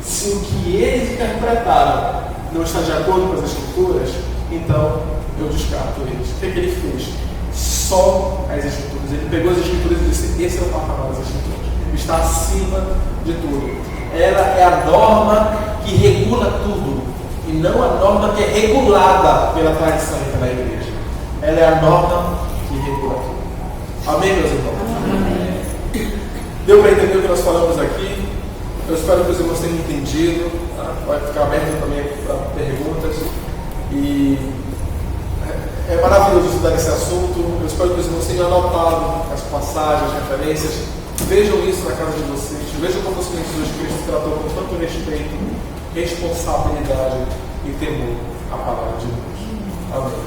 se o que eles interpretaram não está de acordo com as Escrituras, então eu descarto eles. O que ele fez? Só as Escrituras. Ele pegou as Escrituras e disse, esse é o patamar das Escrituras. Está acima de tudo. Ela é a norma que regula tudo. E e não a norma que é regulada pela tradição da igreja. Ela é a norma que regula tudo. Amém, meus irmãos? Amém. Deu para entender o que nós falamos aqui? Eu espero que os irmãos tenham entendido. Tá? Vai ficar aberto também para perguntas. E é maravilhoso estudar esse assunto. Eu espero que os irmãos tenham anotado as passagens, referências. Vejam isso na casa de vocês. Vejam como o Senhor Jesus Cristo tratou com tanto respeito, responsabilidade e temor a palavra de Deus. Amém.